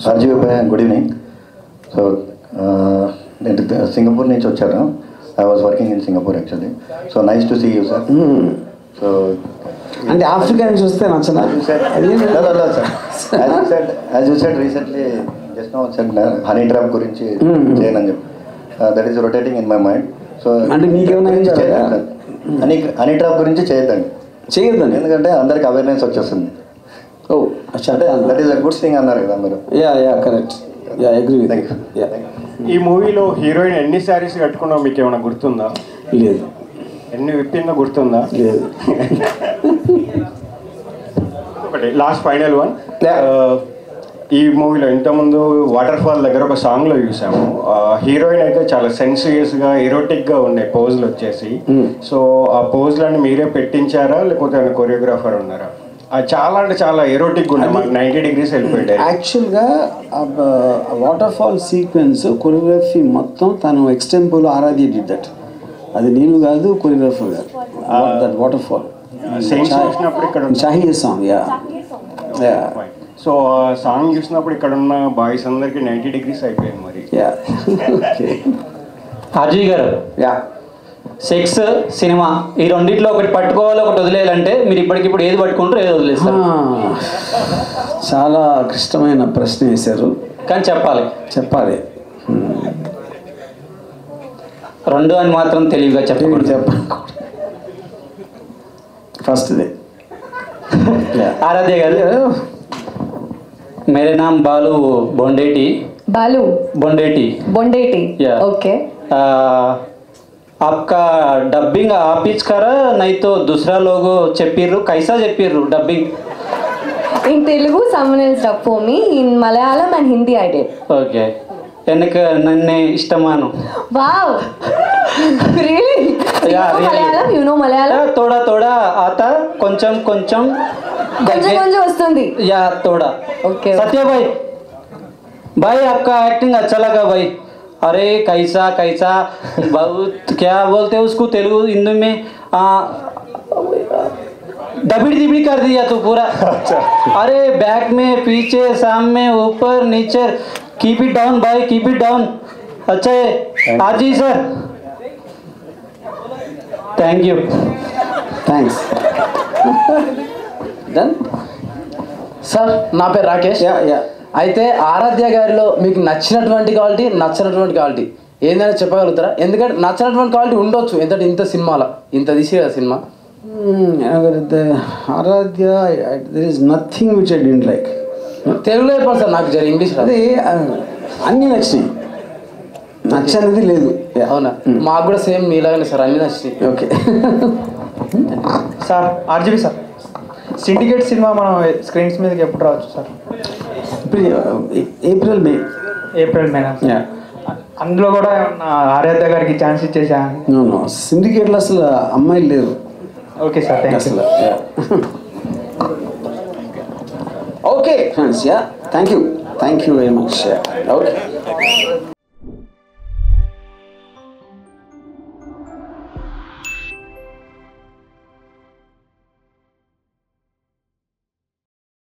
రాజీవ్ బాయ్, గుడ్ ఈవినింగ్. సో నేను సింగపూర్ నుంచి వచ్చాను. I was working in Singapore actually. So nice to see you sir. So అంటే ఆఫ్రికా నుంచి వస్తే నచ్చనా? Sir as you said recently just now said honey trap గురించి చేయనని చెప్పి that is rotating in my mind. So అంటే మీకేమైనా honey trap గురించి చేయొద్దండి, ఎందుకంటే అందరికి అవేర్నెస్ వచ్చేస్తుంది. Oh that is a good thing అన్నారు కదా మీరు. Correct, agree with you. ఈ మూవీలో హీరోయిన్ ఎన్ని శారీస్ కట్టుకున్నావు మీకు ఏమైనా గుర్తుందా? లేదు. ఎన్ని విప్పిందో గుర్తుందా? లేదు. ఒకటి లాస్ట్ ఫైనల్ వన్, ఈ మూవీలో ఇంతకుముందు వాటర్ ఫాల్ దగ్గర ఒక సాంగ్లో చూసాము. హీరోయిన్ అయితే చాలా సెన్సియస్గా ఎరోటిక్గా ఉండే పోజులు వచ్చేసి, సో ఆ పోజులన్నీ మీరే పెట్టించారా లేకపోతే కొరియోగ్రాఫర్ ఉన్నారా? చాలా అంటే చాలా ఎరోటిక్ ఉండే, మాకు 90 degrees వెళ్ళిపోయాయి. యాక్చువల్గా వాటర్ ఫాల్ సీక్వెన్స్ కొరియోగ్రఫీ మొత్తం తను ఎక్స్టెంపుల్ ఆరాధ్య డిడ్ దట్. అది నేను కాదు, కొరియోగ్రాఫర్ గారు. దట్ వాటర్ ఫాల్ చూసినప్పుడు ఇక్కడ షాహీ సాంగ్. సో సాంగ్ చూసినప్పుడు ఇక్కడ ఉన్న బాయ్స్ అందరికి 90 degrees అయిపోయింది. మరి అజయ్ గారు, సెక్స్ సినిమా ఈ రెండిట్లో ఒకటి పట్టుకోవాలి ఒకటి వదిలేయాలంటే మీరు ఇప్పటికిప్పుడు ఏది పట్టుకుంటారో ఏది వదిలేస్తారు? చాలా క్లిష్టమైన ప్రశ్న వేశారు, కానీ చెప్పాలి. రెండు అని మాత్రం తెలివిగా చెప్పకూడదు. ఫస్ట్ आराध्या गारू, मेरे नाम बालू बोंडेटी. बालू बोंडेटी. बोंडेटी, ओके. आपका डबिंग आप ही करा नहीं तो दूसरा लोग చెప్పిర్రు कैसा చెప్పిర్రు dubbing? In Telugu someone else dubbed for me, in Malayalam and Hindi I did. Okay. எனக்கு నన్నే ఇష్టమాను. Wow. Really? Yeah, really. Malayalam, you know Malayalam? थोड़ा थोड़ा आता, కొంచెం కొంచెం వస్తుంది. या थोड़ा. Okay. सत्य भाई आपका एक्टिंग अच्छा लगा भाई. अरे कैसा कैसा बहुत क्या बोलते हैं उसको तेलुगु हिंदी में दबड़ी दिबड़ी कर दिया तू पूरा. अरे बैक में पीछे सामने ऊपर नीचे कीप इट डाउन भाई, कीप इट डाउन. अच्छा है आजी sir, thank you. Thanks. Done sir, నా పేరు రాకేష్. అయితే ఆరాధ్య గారిలో మీకు నచ్చినటువంటి క్వాలిటీ, నచ్చినటువంటి క్వాలిటీ ఏందైనా చెప్పగలుగుతారా? ఎందుకంటే నచ్చినటువంటి క్వాలిటీ ఉండొచ్చు, ఎందుకంటే ఇంత సినిమాలో ఇంత తీసి కదా సినిమా. Aradhya there is nothing which I didn't like. తెలుగులో చెప్పండి సార్, నాకు జర ఇంగ్లీష్ అది అన్నీ నచ్చినాయి, నచ్చనిది లేదు. అవునా? మాకు కూడా సేమ్ మీలాగానే సార్, అన్నీ నచ్చినాయి. Okay sir, RGV sir, syndicate cinema మనం స్క్రీన్స్ మీదకి ఎప్పుడు రావచ్చు సార్? ఏప్రిల్ మేనా? అందులో కూడా ఆరాధ్య గారికి ఛాన్స్ ఇచ్చేసా? సిండికేట్లో అసలు అమ్మాయిలు లేరు. Okay sir, thank you. Okay friends, thank you very much. Okay.